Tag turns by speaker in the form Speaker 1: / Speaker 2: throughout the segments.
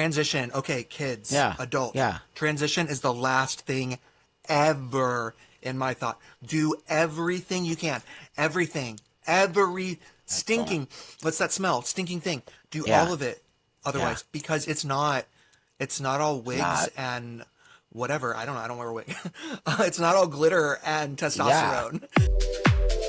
Speaker 1: Transition. Okay, kids,
Speaker 2: Yeah,
Speaker 1: adult.
Speaker 2: yeah,
Speaker 1: Transition is the last thing ever in my thought. Do everything you can. Everything. Every
Speaker 2: excellent.
Speaker 1: stinking, what's that smell? Stinking thing. Do
Speaker 2: Yeah,
Speaker 1: all of it.
Speaker 2: yeah.
Speaker 1: Otherwise, because it's not all
Speaker 2: It's
Speaker 1: wigs
Speaker 2: not.
Speaker 1: and whatever. I don't know. I don't wear a wig. It's not all glitter and
Speaker 2: Yeah.
Speaker 1: testosterone.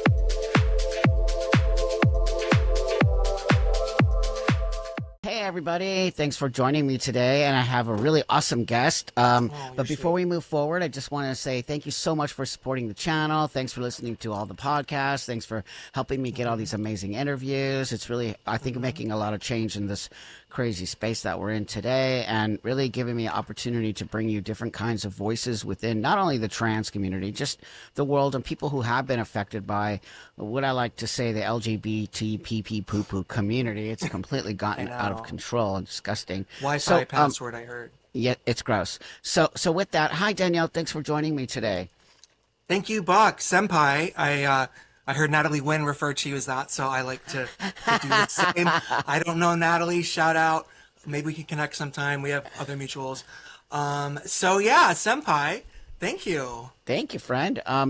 Speaker 2: Hey everybody, thanks for joining me today, and I have a really awesome guest.
Speaker 1: Oh,
Speaker 2: But
Speaker 1: you're
Speaker 2: before
Speaker 1: sweet.
Speaker 2: we move forward, I just want to say thank you so much for supporting the channel. Thanks for listening to all the podcasts. Thanks for helping me get all these amazing interviews. It's really, I think, making a lot of change in this crazy space that we're in today, and really giving me an opportunity to bring you different kinds of voices within not only the trans community, just the world and people who have been affected by what I like to say the LGBT pee pee poo poo community. It's completely
Speaker 1: I
Speaker 2: gotten out of
Speaker 1: know.
Speaker 2: control and disgusting.
Speaker 1: Wi-Fi
Speaker 2: So,
Speaker 1: password, I heard.
Speaker 2: yeah, it's gross. So with that, hi Danielle, thanks for joining me today.
Speaker 1: Thank you, Buck. Senpai. I heard Natalie Wynn refer to you as that, so I like to do the same. I don't know Natalie. Shout out. Maybe we can connect sometime. We have other mutuals. So yeah, Senpai. Thank you.
Speaker 2: Thank you, friend. Why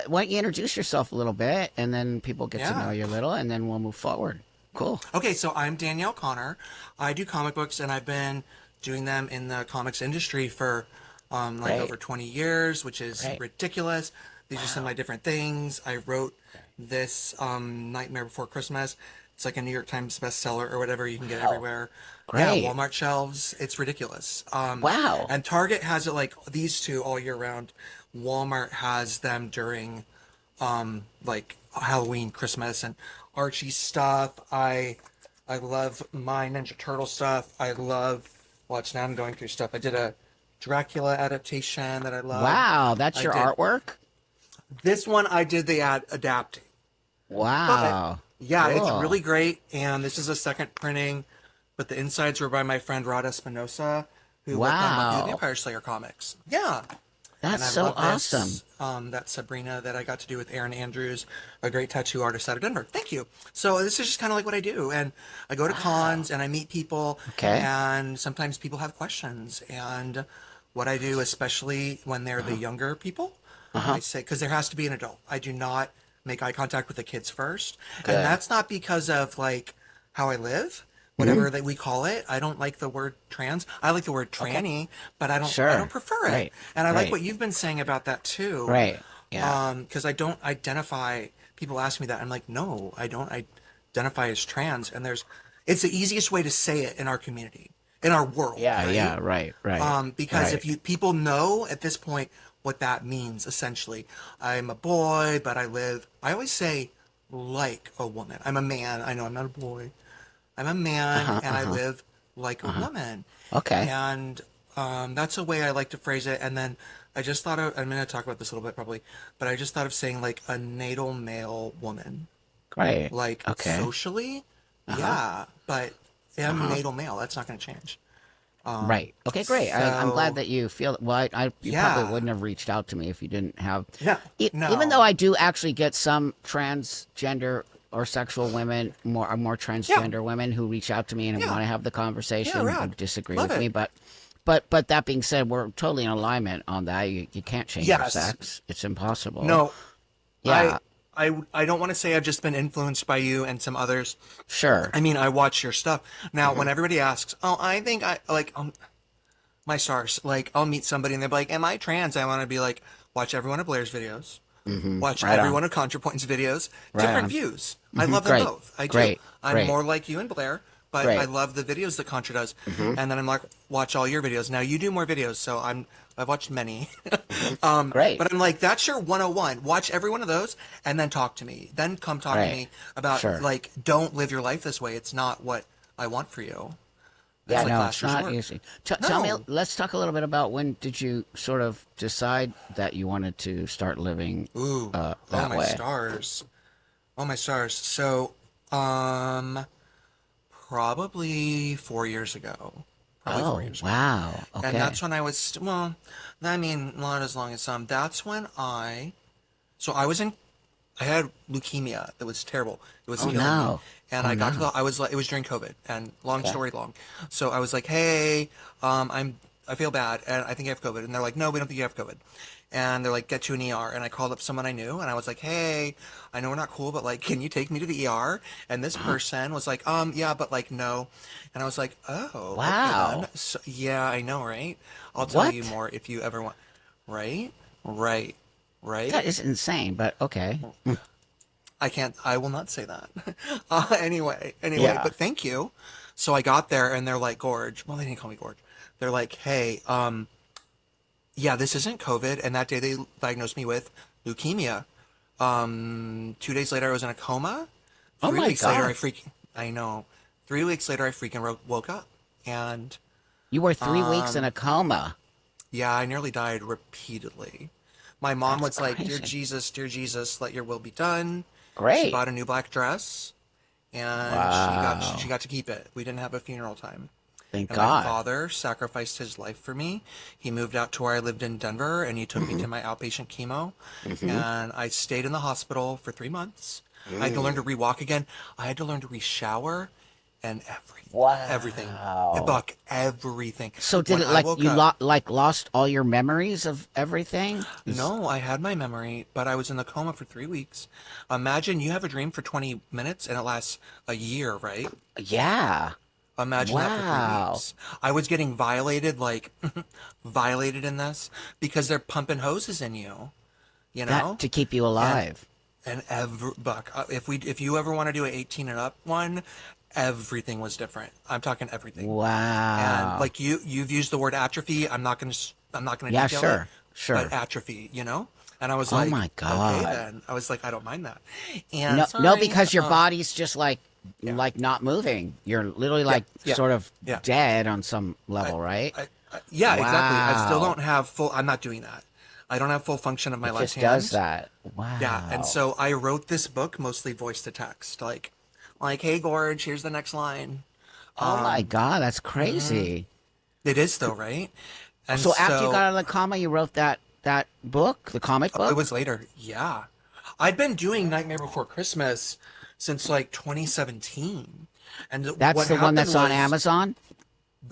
Speaker 2: don't you introduce yourself a little bit, and then people get to know
Speaker 1: Yeah.
Speaker 2: you a little, and then we'll move forward. Cool.
Speaker 1: Okay, so I'm Danielle Connor. I do comic books, and I've been doing them in the comics industry for like
Speaker 2: Great.
Speaker 1: over 20 years, which is
Speaker 2: Great.
Speaker 1: ridiculous. These are some of
Speaker 2: Wow.
Speaker 1: my different things. I wrote this Nightmare Before Christmas. It's like a New York Times bestseller or whatever. You can get it
Speaker 2: Wow.
Speaker 1: everywhere. Yeah,
Speaker 2: Great.
Speaker 1: Walmart shelves. It's ridiculous.
Speaker 2: Wow.
Speaker 1: And Target has it like these two all year round. Walmart has them during like Halloween, Christmas, and Archie stuff. I love my Ninja Turtle stuff. I love watch now I'm going through stuff. I did a Dracula adaptation that I loved.
Speaker 2: Wow. That's
Speaker 1: I
Speaker 2: your
Speaker 1: did
Speaker 2: artwork?
Speaker 1: this one. I did the adapting, but
Speaker 2: Wow.
Speaker 1: yeah, it's
Speaker 2: Cool.
Speaker 1: really great. And this is a second printing, but the insides were by my friend Rod Espinosa, who worked on Buffy the
Speaker 2: Wow.
Speaker 1: Vampire Slayer comics. Yeah,
Speaker 2: That's
Speaker 1: and I
Speaker 2: so
Speaker 1: love
Speaker 2: awesome.
Speaker 1: this. That Sabrina that I got to do with Aaron Andrews, a great tattoo artist out of Denver. Thank you. So this is just kind of like what I do, and I go to
Speaker 2: Wow.
Speaker 1: cons and I meet people,
Speaker 2: Okay.
Speaker 1: and sometimes people have questions. And what I do, especially when they're the
Speaker 2: Uh-huh.
Speaker 1: younger people, I
Speaker 2: Uh-huh.
Speaker 1: say because there has to be an adult. I do not make eye contact with the kids first, and
Speaker 2: Good.
Speaker 1: that's not because of like how I live,
Speaker 2: Hmm.
Speaker 1: whatever that we call it. I don't like the word trans. I like the word
Speaker 2: Okay.
Speaker 1: tranny, but I don't
Speaker 2: Sure.
Speaker 1: prefer it.
Speaker 2: Great.
Speaker 1: And I like
Speaker 2: Great.
Speaker 1: what you've been saying about that too.
Speaker 2: Great. Yeah.
Speaker 1: Because I don't identify. People ask me that. I'm like, no, I don't identify as trans. And it's the easiest way to say it in our community, in our world,
Speaker 2: Yeah.
Speaker 1: right?
Speaker 2: Yeah. Right. Right.
Speaker 1: Because
Speaker 2: Right.
Speaker 1: if you people know at this point what that means, essentially, I'm a boy, but I live. I always say like a woman. I'm a man. I know I'm not a boy. I'm a man,
Speaker 2: Uh-huh.
Speaker 1: and I
Speaker 2: Uh-huh.
Speaker 1: live like a
Speaker 2: Uh-huh.
Speaker 1: woman.
Speaker 2: Okay.
Speaker 1: And that's a way I like to phrase it. And then I just thought of, I'm going to talk about this a little bit probably, but I just thought of saying like a natal male woman.
Speaker 2: Great.
Speaker 1: Like
Speaker 2: Okay.
Speaker 1: socially,
Speaker 2: Uh-huh.
Speaker 1: yeah, but I'm
Speaker 2: Uh-huh.
Speaker 1: natal male. That's not going to change.
Speaker 2: Right. Okay, great. I'm glad
Speaker 1: So,
Speaker 2: that you feel well. You probably
Speaker 1: yeah.
Speaker 2: wouldn't have reached out to me if you didn't have,
Speaker 1: No,
Speaker 2: even though
Speaker 1: no.
Speaker 2: I do actually get some transgender or sexual women, more
Speaker 1: Yeah,
Speaker 2: transgender women who reach out to me and
Speaker 1: yeah,
Speaker 2: want to have the
Speaker 1: yeah,
Speaker 2: conversation who
Speaker 1: rad.
Speaker 2: disagree
Speaker 1: Love
Speaker 2: with me.
Speaker 1: it.
Speaker 2: But that being said, we're totally in alignment on that. You can't change your
Speaker 1: Yes.
Speaker 2: sex. It's impossible.
Speaker 1: No, I,
Speaker 2: Yeah.
Speaker 1: I don't want to say I've just been influenced by you and some others.
Speaker 2: Sure.
Speaker 1: I mean, I watch your stuff. Now,
Speaker 2: Hmm.
Speaker 1: when everybody asks, oh, I think I like, my stars. Like, I'll meet somebody and they're like, "Am I trans?" I want to be like, watch every one of Blair's videos,
Speaker 2: Hmm.
Speaker 1: watch
Speaker 2: Right
Speaker 1: every
Speaker 2: on.
Speaker 1: one of ContraPoint's videos.
Speaker 2: Right
Speaker 1: Different
Speaker 2: on.
Speaker 1: views. I
Speaker 2: Hmm.
Speaker 1: love them
Speaker 2: Great.
Speaker 1: both. I do.
Speaker 2: Great.
Speaker 1: I'm
Speaker 2: Great.
Speaker 1: more like you and Blair, but I
Speaker 2: Great.
Speaker 1: love the videos that Contra does.
Speaker 2: Hmm.
Speaker 1: And then I'm like, watch all your videos. Now you do more videos, so I've watched many.
Speaker 2: Hmm. Great.
Speaker 1: But I'm like, that's your 101. Watch every one of those and then talk to me. Then come talk to
Speaker 2: Great.
Speaker 1: me about
Speaker 2: Sure.
Speaker 1: like, don't live your life this way. It's not what I want for you.
Speaker 2: Yeah,
Speaker 1: It's like
Speaker 2: no,
Speaker 1: last
Speaker 2: it's not
Speaker 1: resort.
Speaker 2: easy. Tell me,
Speaker 1: No.
Speaker 2: let's talk a little bit about when did you sort of decide that you wanted to start living
Speaker 1: Ooh, oh
Speaker 2: that
Speaker 1: my
Speaker 2: way?
Speaker 1: stars. Oh my stars. So, probably 4 years ago. Probably four
Speaker 2: Oh,
Speaker 1: years ago.
Speaker 2: wow.
Speaker 1: And
Speaker 2: Okay.
Speaker 1: that's when I was, well, I mean, not as long as some. That's when so I was in I had leukemia that was terrible. It was
Speaker 2: Oh
Speaker 1: killing me.
Speaker 2: no.
Speaker 1: And
Speaker 2: Oh
Speaker 1: I got to
Speaker 2: no.
Speaker 1: I was like, it was during COVID, and long
Speaker 2: Okay.
Speaker 1: story long. So I was like, hey, I feel bad, and I think I have COVID. And they're like, no, we don't think you have COVID. And they're like, get to an ER. And I called up someone I knew, and I was like, hey, I know we're not cool, but like, can you take me to the ER? And this person was like, yeah, but like, no. And I was like, oh, okay then.
Speaker 2: Wow.
Speaker 1: So, yeah, I know, right? I'll tell you
Speaker 2: What?
Speaker 1: more if you ever want. Right? Right.
Speaker 2: That
Speaker 1: Right?
Speaker 2: is insane, but okay.
Speaker 1: I can't, I will not say that. Anyway,
Speaker 2: Yeah.
Speaker 1: but thank you. So I got there and they're like, Gorge. Well, they didn't call me Gorge. They're like, hey, yeah, this isn't COVID. And that day they diagnosed me with leukemia. 2 days later, I was in a coma.
Speaker 2: Oh
Speaker 1: Three
Speaker 2: my
Speaker 1: weeks later,
Speaker 2: God.
Speaker 1: I know. 3 weeks later, I freaking woke up. And,
Speaker 2: You were 3 weeks in
Speaker 1: um,
Speaker 2: a coma.
Speaker 1: yeah, I nearly died repeatedly. My mom
Speaker 2: That's
Speaker 1: was like,
Speaker 2: crazy.
Speaker 1: Dear Jesus, let your will be done. She
Speaker 2: Great.
Speaker 1: bought a new black dress and she
Speaker 2: Wow.
Speaker 1: got to keep it. We didn't have a funeral time.
Speaker 2: Thank
Speaker 1: And my
Speaker 2: God.
Speaker 1: father sacrificed his life for me. He moved out to where I lived in Denver and he took me
Speaker 2: Hmm.
Speaker 1: to my outpatient chemo.
Speaker 2: Hmm.
Speaker 1: And I stayed in the hospital for 3 months. I had to learn to
Speaker 2: Mm.
Speaker 1: re-walk again. I had to learn to re-shower and everything.
Speaker 2: Wow.
Speaker 1: Buck, everything.
Speaker 2: So did
Speaker 1: When
Speaker 2: it
Speaker 1: I
Speaker 2: like
Speaker 1: woke
Speaker 2: you
Speaker 1: up,
Speaker 2: lost all your memories of everything?
Speaker 1: no, I had my memory, but I was in the coma for 3 weeks. Imagine you have a dream for 20 minutes and it lasts a year, right?
Speaker 2: Yeah.
Speaker 1: Imagine that for three
Speaker 2: Wow.
Speaker 1: weeks. I was getting violated, like violated in this because they're pumping hoses in you, you
Speaker 2: That
Speaker 1: know?
Speaker 2: to keep you
Speaker 1: And
Speaker 2: alive.
Speaker 1: every Buck, if you ever want to do an 18 and up one, everything was different. I'm talking everything. And
Speaker 2: Wow.
Speaker 1: like you've used the word atrophy. I'm not gonna
Speaker 2: Yeah,
Speaker 1: detail it,
Speaker 2: sure.
Speaker 1: but
Speaker 2: Sure.
Speaker 1: atrophy, you know? And I was
Speaker 2: Oh
Speaker 1: like,
Speaker 2: my
Speaker 1: okay
Speaker 2: God.
Speaker 1: then. I was like, I don't mind that. And
Speaker 2: No, no,
Speaker 1: sorry,
Speaker 2: because your body's just
Speaker 1: yeah,
Speaker 2: like not moving. You're literally
Speaker 1: yeah,
Speaker 2: like
Speaker 1: yeah,
Speaker 2: sort of
Speaker 1: yeah.
Speaker 2: dead on some
Speaker 1: I,
Speaker 2: level, right?
Speaker 1: yeah, exactly. I still
Speaker 2: Wow.
Speaker 1: don't have full. I'm not doing that. I don't have full function of my
Speaker 2: It
Speaker 1: left
Speaker 2: just does
Speaker 1: hand.
Speaker 2: that.
Speaker 1: Yeah, and
Speaker 2: Wow.
Speaker 1: so I wrote this book mostly voice to text, like, hey Gorge, here's the next line.
Speaker 2: Oh my
Speaker 1: Um,
Speaker 2: God, that's crazy.
Speaker 1: it is though, right? And
Speaker 2: So after you got
Speaker 1: so
Speaker 2: out of the coma, you wrote that book, the comic
Speaker 1: it
Speaker 2: book?
Speaker 1: was later. Yeah, I'd been doing Nightmare Before Christmas since like 2017, and
Speaker 2: That's
Speaker 1: what
Speaker 2: the one
Speaker 1: happened
Speaker 2: that's on
Speaker 1: was,
Speaker 2: Amazon?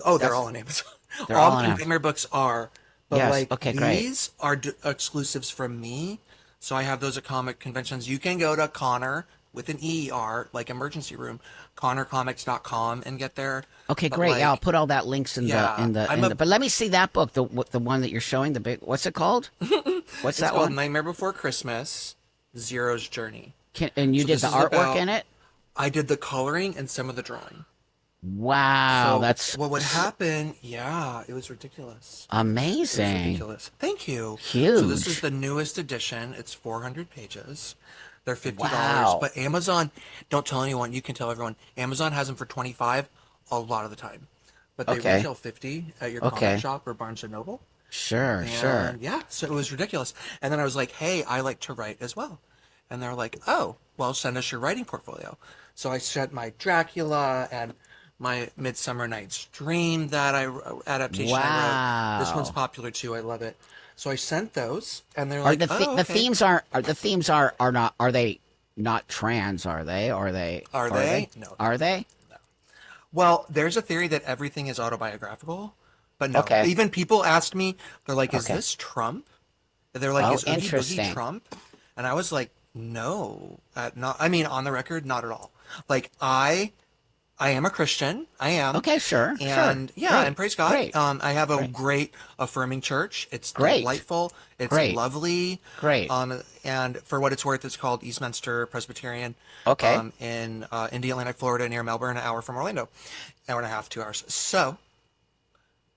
Speaker 1: oh, they're all
Speaker 2: That's
Speaker 1: on Amazon.
Speaker 2: they're
Speaker 1: All
Speaker 2: all on
Speaker 1: my
Speaker 2: Amazon.
Speaker 1: Nightmare books are, but
Speaker 2: Yes.
Speaker 1: like
Speaker 2: Okay, great.
Speaker 1: these are exclusives from me. So I have those at comic conventions. You can go to Connor with an ER, like emergency room, connorcomics.com and get there.
Speaker 2: Okay,
Speaker 1: But
Speaker 2: great. Yeah, I'll
Speaker 1: like,
Speaker 2: put all that links in the
Speaker 1: yeah, I'm
Speaker 2: in the.
Speaker 1: a.
Speaker 2: But let me see that book, the one that you're showing. The big. What's it called? What's
Speaker 1: It's
Speaker 2: that
Speaker 1: called
Speaker 2: one?
Speaker 1: Nightmare Before Christmas, Zero's Journey.
Speaker 2: And you
Speaker 1: So
Speaker 2: did
Speaker 1: this
Speaker 2: the
Speaker 1: is
Speaker 2: artwork
Speaker 1: about.
Speaker 2: in it?
Speaker 1: I did the coloring and some of the drawing.
Speaker 2: Wow,
Speaker 1: So
Speaker 2: that's
Speaker 1: what would happen? Yeah, it was ridiculous. It was
Speaker 2: amazing.
Speaker 1: ridiculous. Thank you. So this is
Speaker 2: Huge.
Speaker 1: the newest edition. It's 400 pages. They're $50,
Speaker 2: Wow.
Speaker 1: but Amazon, don't tell anyone, you can tell everyone. Amazon has them for 25 a lot of the time. But they
Speaker 2: Okay.
Speaker 1: retail 50 at your comic
Speaker 2: Okay.
Speaker 1: shop or Barnes and Noble.
Speaker 2: Sure. Sure.
Speaker 1: And yeah, so it was ridiculous. And then I was like, "Hey, I like to write as well." And they're like, "Oh, well, send us your writing portfolio." So I sent my Dracula and my Midsummer Night's Dream adaptation I wrote. This one's
Speaker 2: Wow.
Speaker 1: popular too. I love it. So I sent those, and they're
Speaker 2: Are
Speaker 1: like, "Oh,
Speaker 2: the
Speaker 1: okay."
Speaker 2: themes are the themes are not are they not trans? Are they? Are they?
Speaker 1: Are
Speaker 2: Are they?
Speaker 1: they? No, they're
Speaker 2: Are
Speaker 1: not.
Speaker 2: they?
Speaker 1: No. Well, there's a theory that everything is autobiographical, but no.
Speaker 2: Okay.
Speaker 1: Even people asked me, they're like, "Is
Speaker 2: Okay.
Speaker 1: this Trump?" They're like,
Speaker 2: Oh,
Speaker 1: "Is Oogie Boogie
Speaker 2: interesting.
Speaker 1: Trump?" And I was like, "No, not. I mean, on the record, not at all. Like, I am a Christian. I am,
Speaker 2: Okay. Sure. Sure.
Speaker 1: and yeah,
Speaker 2: Great.
Speaker 1: and praise God.
Speaker 2: Great.
Speaker 1: I have a
Speaker 2: Great.
Speaker 1: great affirming church. It's
Speaker 2: Great.
Speaker 1: delightful. It's
Speaker 2: Great.
Speaker 1: lovely.
Speaker 2: Great.
Speaker 1: And for what it's worth, it's called Eastminster Presbyterian,
Speaker 2: Okay.
Speaker 1: in Indiana, Florida, near Melbourne, an hour from Orlando, hour and a half, 2 hours. So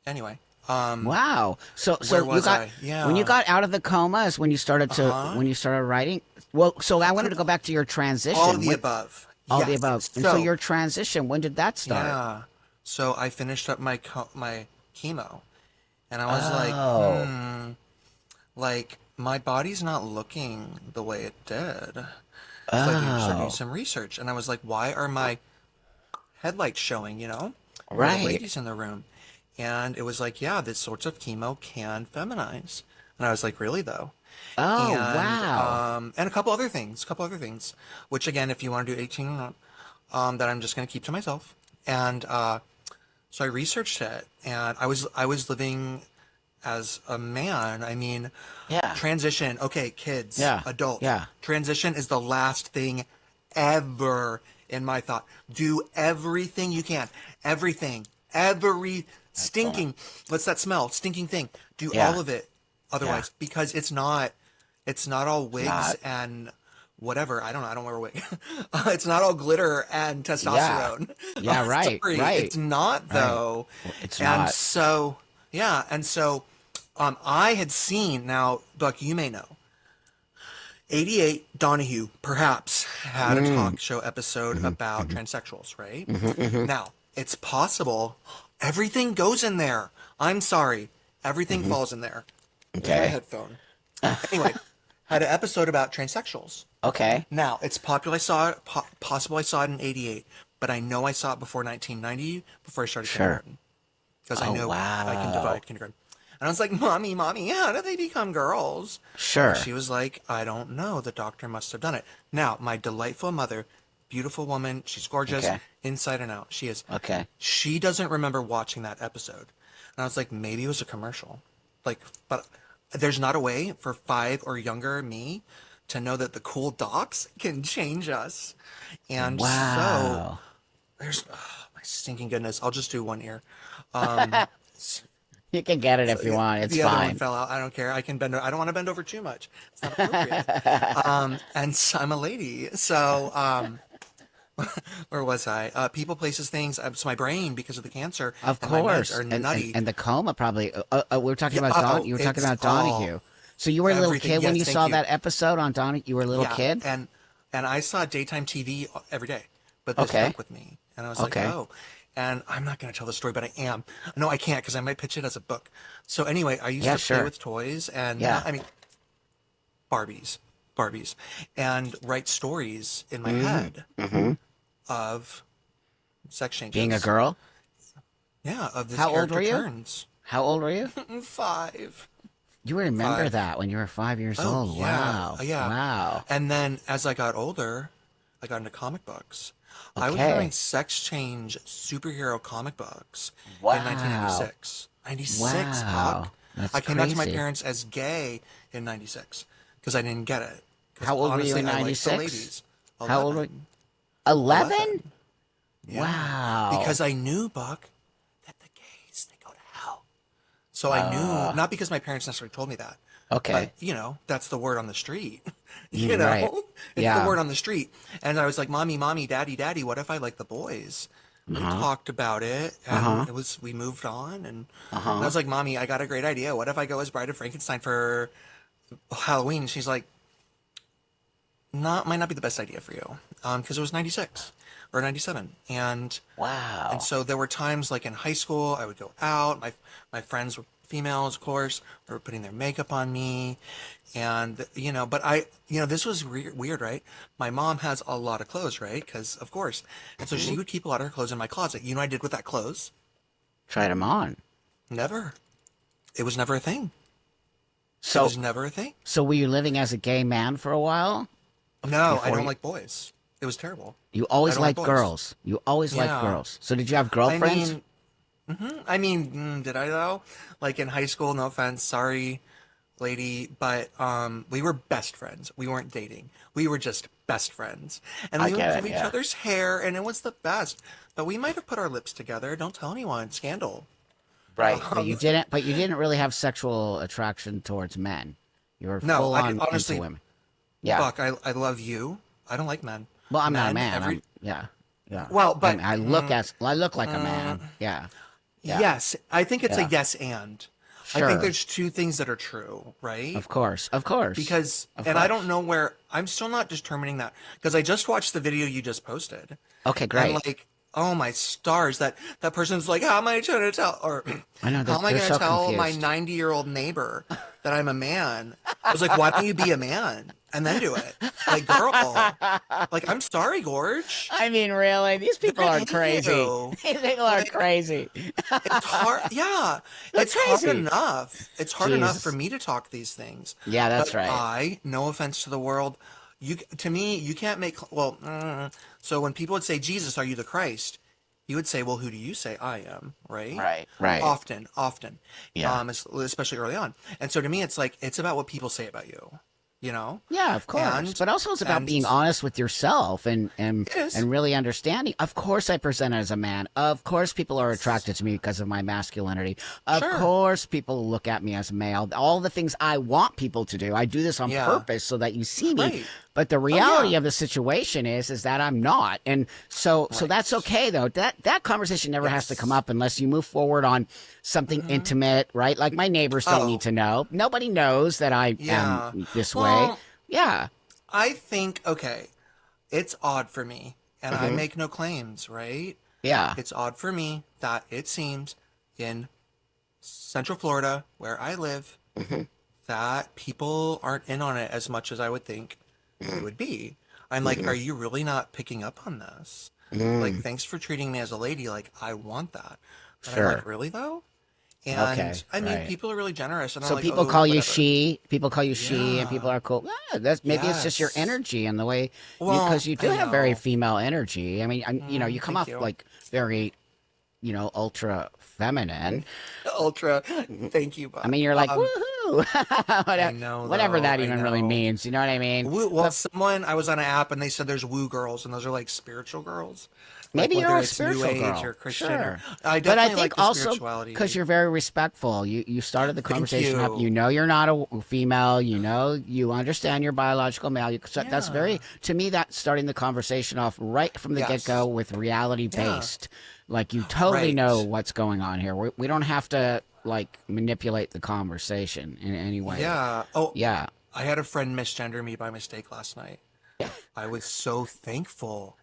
Speaker 1: anyway,
Speaker 2: Wow. So
Speaker 1: where
Speaker 2: you
Speaker 1: was
Speaker 2: got
Speaker 1: I?
Speaker 2: when you
Speaker 1: Yeah.
Speaker 2: got out of the coma is
Speaker 1: Uh-huh.
Speaker 2: when you started writing. Well, so I wanted to go back to your
Speaker 1: All of
Speaker 2: transition.
Speaker 1: the
Speaker 2: When
Speaker 1: above.
Speaker 2: all the
Speaker 1: Yes.
Speaker 2: above. And so
Speaker 1: So
Speaker 2: your transition, when did that start?
Speaker 1: yeah. So I finished up my chemo, and I was like,
Speaker 2: Oh.
Speaker 1: like my body's not looking the way it did. So started doing
Speaker 2: Oh.
Speaker 1: some research, and I was like, why are my headlights showing? For the
Speaker 2: Right.
Speaker 1: ladies in the room, and it was like, yeah, this sorts of chemo can feminize, and I was like, really though?
Speaker 2: Oh, wow.
Speaker 1: And a couple other things, which again, if you want to do 18 or not, that I'm just going to keep to myself. And so I researched it, and I was living as a man. I mean,
Speaker 2: Yeah.
Speaker 1: transition. Okay, kids,
Speaker 2: Yeah.
Speaker 1: adult.
Speaker 2: Yeah.
Speaker 1: Transition is the last thing ever in my thought. Do everything you can. Everything. Every
Speaker 2: Excellent.
Speaker 1: stinking, what's that smell? Stinking thing. Do
Speaker 2: Yeah.
Speaker 1: all of it.
Speaker 2: Yeah.
Speaker 1: Otherwise, because it's not all
Speaker 2: It's
Speaker 1: wigs
Speaker 2: not.
Speaker 1: and whatever. I don't know. I don't wear a wig. It's not all glitter and
Speaker 2: Yeah.
Speaker 1: testosterone.
Speaker 2: Yeah. Right.
Speaker 1: Sorry,
Speaker 2: Right.
Speaker 1: it's not
Speaker 2: Right.
Speaker 1: though.
Speaker 2: It's
Speaker 1: And
Speaker 2: not.
Speaker 1: so, yeah, and so I had seen, now, Buck, you may know, 88 Donahue perhaps had a
Speaker 2: Mm.
Speaker 1: talk show episode
Speaker 2: Hmm.
Speaker 1: about
Speaker 2: Hmm.
Speaker 1: transsexuals, right?
Speaker 2: Hmm. Hmm.
Speaker 1: Now, it's possible everything goes in there. I'm sorry. Everything
Speaker 2: Hmm.
Speaker 1: falls in there. Where's my
Speaker 2: Okay.
Speaker 1: headphone? Anyway, had an episode about transsexuals.
Speaker 2: Okay.
Speaker 1: Now, it's popular. I saw it, possible I saw it in 88, but I know I saw it before 1990, before I started
Speaker 2: Sure.
Speaker 1: kindergarten. Because I
Speaker 2: Oh,
Speaker 1: know I can
Speaker 2: wow.
Speaker 1: divide kindergarten. And I was like, Mommy, how do they become girls? And
Speaker 2: Sure.
Speaker 1: she was like, I don't know. The doctor must have done it. Now, my delightful mother, beautiful woman, she's gorgeous,
Speaker 2: Okay.
Speaker 1: inside and out. She is.
Speaker 2: Okay.
Speaker 1: She doesn't remember watching that episode. And I was like, maybe it was a commercial. Like, but there's not a way for 5 or younger me to know that the cool docs can change us. And so
Speaker 2: Wow.
Speaker 1: there's, oh, my stinking goodness. I'll just do one ear. Um,
Speaker 2: You can get it
Speaker 1: so
Speaker 2: if you want. It's
Speaker 1: the other one
Speaker 2: fine.
Speaker 1: fell out. I don't care. I can bend. I don't want to bend over too much. It's not appropriate. And so I'm a lady. So, where was I? People, places, things. So my brain, because of the cancer,
Speaker 2: Of
Speaker 1: and my meds
Speaker 2: course.
Speaker 1: are nutty.
Speaker 2: And the coma probably. We were talking
Speaker 1: Yeah.
Speaker 2: about
Speaker 1: Oh,
Speaker 2: You were talking
Speaker 1: it's
Speaker 2: about
Speaker 1: all
Speaker 2: Donahue. So you were a little
Speaker 1: everything.
Speaker 2: kid when
Speaker 1: Yes,
Speaker 2: you
Speaker 1: thank
Speaker 2: saw
Speaker 1: you.
Speaker 2: that episode on Donahue. You were a little
Speaker 1: Yeah,
Speaker 2: kid.
Speaker 1: and I saw daytime TV every day, but this
Speaker 2: Okay.
Speaker 1: stuck with me, and I was like,
Speaker 2: Okay.
Speaker 1: oh. And I'm not going to tell the story, but I am. No, I can't because I might pitch it as a book. So anyway, I used
Speaker 2: Yeah.
Speaker 1: to play
Speaker 2: Sure.
Speaker 1: with toys, and
Speaker 2: Yeah.
Speaker 1: I mean, Barbies, Barbies, and write stories in my
Speaker 2: Hmm.
Speaker 1: head
Speaker 2: Hmm.
Speaker 1: of sex
Speaker 2: Being a
Speaker 1: changes.
Speaker 2: girl.
Speaker 1: Yeah, of this
Speaker 2: How old were
Speaker 1: character
Speaker 2: you?
Speaker 1: turns.
Speaker 2: How old were you?
Speaker 1: 5,
Speaker 2: You remember
Speaker 1: 5.
Speaker 2: that when you were 5 years
Speaker 1: Oh
Speaker 2: old.
Speaker 1: yeah,
Speaker 2: Wow.
Speaker 1: yeah.
Speaker 2: Wow.
Speaker 1: And then as I got older, I got into comic books. I was
Speaker 2: Okay.
Speaker 1: reading sex change superhero comic books in
Speaker 2: Wow.
Speaker 1: 1996. 96, Buck.
Speaker 2: Wow. That's
Speaker 1: I came out to my
Speaker 2: crazy.
Speaker 1: parents as gay in 96 because I didn't get it. Because
Speaker 2: How old were you
Speaker 1: honestly,
Speaker 2: in
Speaker 1: I liked the
Speaker 2: 96?
Speaker 1: ladies.
Speaker 2: How old were
Speaker 1: 11.
Speaker 2: 11?
Speaker 1: 11. Yeah.
Speaker 2: Wow.
Speaker 1: Because I knew, Buck, that the gays, they go to hell. So I knew,
Speaker 2: Uh,
Speaker 1: not because my parents necessarily told me that, but,
Speaker 2: okay.
Speaker 1: that's the word on the street.
Speaker 2: You're right.
Speaker 1: It's the
Speaker 2: Yeah.
Speaker 1: word on the street. And I was like, Mommy, Daddy, what if I like the boys? We
Speaker 2: Uh-huh.
Speaker 1: talked about it,
Speaker 2: Uh-huh.
Speaker 1: and we moved on. And I
Speaker 2: Uh-huh.
Speaker 1: was like, Mommy, I got a great idea. What if I go as Bride of Frankenstein for Halloween? And she's like, might not be the best idea for you. Because it was 96 or 97. And
Speaker 2: Wow.
Speaker 1: so there were times like in high school, I would go out. My friends were females, of course, were putting their makeup on me, and but this was weird, right? My mom has a lot of clothes, right? Because of course, and so she would keep a lot of her clothes in my closet. You know, what I did with that clothes?
Speaker 2: Tried them on.
Speaker 1: Never. It was never a thing. It
Speaker 2: So,
Speaker 1: was never a thing.
Speaker 2: so were you living as a gay man for a while?
Speaker 1: No, I
Speaker 2: Before
Speaker 1: don't
Speaker 2: you,
Speaker 1: like boys. It was terrible.
Speaker 2: you
Speaker 1: I
Speaker 2: always
Speaker 1: don't like
Speaker 2: liked
Speaker 1: boys.
Speaker 2: girls. You always liked
Speaker 1: Yeah.
Speaker 2: girls. So did you have
Speaker 1: I
Speaker 2: girlfriends?
Speaker 1: mean, did I though? Like in high school, no offense, sorry, lady, but we were best friends. We weren't dating. We were just best friends. And
Speaker 2: I
Speaker 1: we would
Speaker 2: get
Speaker 1: pull
Speaker 2: it.
Speaker 1: each
Speaker 2: Yeah.
Speaker 1: other's hair and it was the best. But we might have put our lips together. Don't tell anyone. Scandal.
Speaker 2: Right. But you
Speaker 1: Um,
Speaker 2: didn't. But you didn't really have sexual attraction towards men. You were
Speaker 1: no,
Speaker 2: full
Speaker 1: I
Speaker 2: on into
Speaker 1: honestly,
Speaker 2: women. Yeah.
Speaker 1: Buck, I love you. I don't like men.
Speaker 2: Well, I'm not a
Speaker 1: Men,
Speaker 2: man. Yeah. Yeah.
Speaker 1: well, but
Speaker 2: I look like a man. Yeah. Yeah.
Speaker 1: yes, I think it's a
Speaker 2: Yeah.
Speaker 1: yes and. I think
Speaker 2: Sure.
Speaker 1: there's two things that are true, right?
Speaker 2: Of course. Of course.
Speaker 1: Because
Speaker 2: Of
Speaker 1: and I
Speaker 2: course.
Speaker 1: don't know where I'm still not determining that because I just watched the video you just posted
Speaker 2: Okay.
Speaker 1: and
Speaker 2: Great.
Speaker 1: like oh my stars, that person's like, how am I going to tell, or
Speaker 2: I know
Speaker 1: how
Speaker 2: that
Speaker 1: am I
Speaker 2: they're
Speaker 1: going to
Speaker 2: so
Speaker 1: tell my
Speaker 2: confused.
Speaker 1: 90-year-old neighbor that I'm a man? I was like, why don't you be a man and then do it? Like, girl, like, I'm sorry, Gorge.
Speaker 2: I mean, really, these
Speaker 1: They're
Speaker 2: people
Speaker 1: gonna
Speaker 2: are
Speaker 1: hate
Speaker 2: crazy.
Speaker 1: you.
Speaker 2: These people are
Speaker 1: Like,
Speaker 2: crazy.
Speaker 1: it's hard. Yeah,
Speaker 2: They're
Speaker 1: it's hard
Speaker 2: crazy.
Speaker 1: enough. It's hard enough for
Speaker 2: Jesus.
Speaker 1: me to talk these things.
Speaker 2: Yeah, that's
Speaker 1: But
Speaker 2: right.
Speaker 1: no offense to the world, to me, you can't make, well, so when people would say, Jesus, are you the Christ? You would say, well, who do you say I am? Right?
Speaker 2: Right. Right.
Speaker 1: Often,
Speaker 2: Yeah.
Speaker 1: especially early on. And so to me, it's like, it's about what people say about you know?
Speaker 2: Yeah, of course.
Speaker 1: And,
Speaker 2: But also it's about
Speaker 1: and
Speaker 2: being honest with yourself
Speaker 1: it is.
Speaker 2: and really understanding. Of course I present as a man. Of course people are attracted to me because of my masculinity. Of
Speaker 1: Sure.
Speaker 2: course people look at me as male. All the things I want people to do. I do this on
Speaker 1: Yeah.
Speaker 2: purpose so that you see me.
Speaker 1: Right.
Speaker 2: But the
Speaker 1: Oh, yeah.
Speaker 2: reality of the situation is that I'm not. And so that's
Speaker 1: Right.
Speaker 2: okay though. That conversation never has to come
Speaker 1: Yes.
Speaker 2: up unless you move forward on something intimate, right? Like my neighbors don't need
Speaker 1: Oh,
Speaker 2: to know. Nobody knows that I
Speaker 1: yeah.
Speaker 2: am this way.
Speaker 1: Well,
Speaker 2: Yeah.
Speaker 1: I think, okay, it's odd for me, and I
Speaker 2: Hmm.
Speaker 1: make no claims, right?
Speaker 2: Yeah.
Speaker 1: It's odd for me that it seems in Central Florida, where I live, that people aren't in on it as much as I would think they would be. I'm like, are you really not picking up on this? Like, thanks for treating me as a lady. Like, I want that. But I'm like,
Speaker 2: Sure.
Speaker 1: really though?
Speaker 2: Okay.
Speaker 1: And I mean,
Speaker 2: Right.
Speaker 1: people are really generous, and I'm
Speaker 2: So
Speaker 1: like,
Speaker 2: people
Speaker 1: oh,
Speaker 2: call you
Speaker 1: whatever.
Speaker 2: she. People call you she, and people
Speaker 1: Yeah.
Speaker 2: are cool. Yeah, that's maybe it's just your
Speaker 1: Yes.
Speaker 2: energy and the way you because
Speaker 1: Well,
Speaker 2: you do
Speaker 1: I
Speaker 2: have very
Speaker 1: know.
Speaker 2: female energy. I mean, you come
Speaker 1: Thank
Speaker 2: off
Speaker 1: you.
Speaker 2: like very, ultra feminine.
Speaker 1: Ultra. Thank you,
Speaker 2: I
Speaker 1: Bob.
Speaker 2: mean, you're like woohoo,
Speaker 1: I
Speaker 2: whatever,
Speaker 1: know
Speaker 2: whatever
Speaker 1: though.
Speaker 2: that
Speaker 1: I
Speaker 2: even really
Speaker 1: know.
Speaker 2: means. You know what I mean?
Speaker 1: Well,
Speaker 2: But
Speaker 1: someone, I was on an app and they said there's woo girls, and those are like spiritual girls, like
Speaker 2: maybe you're
Speaker 1: whether
Speaker 2: a
Speaker 1: it's New
Speaker 2: spiritual
Speaker 1: Age
Speaker 2: girl,
Speaker 1: or Christian or
Speaker 2: sure.
Speaker 1: I
Speaker 2: But I
Speaker 1: definitely
Speaker 2: think
Speaker 1: like the
Speaker 2: also because
Speaker 1: spirituality.
Speaker 2: you're very respectful. You started the
Speaker 1: Thank
Speaker 2: conversation up. You
Speaker 1: you.
Speaker 2: know you're not a female. You know you understand your biological male. So that's
Speaker 1: Yeah.
Speaker 2: very to me that starting the conversation off right from the get go
Speaker 1: Yes.
Speaker 2: with reality
Speaker 1: Yeah.
Speaker 2: based. Like you totally know
Speaker 1: Right.
Speaker 2: what's going on here. We don't have to like manipulate the conversation in any way.
Speaker 1: Yeah. Oh,
Speaker 2: Yeah.
Speaker 1: I had a friend misgender me by mistake last night. I was so thankful.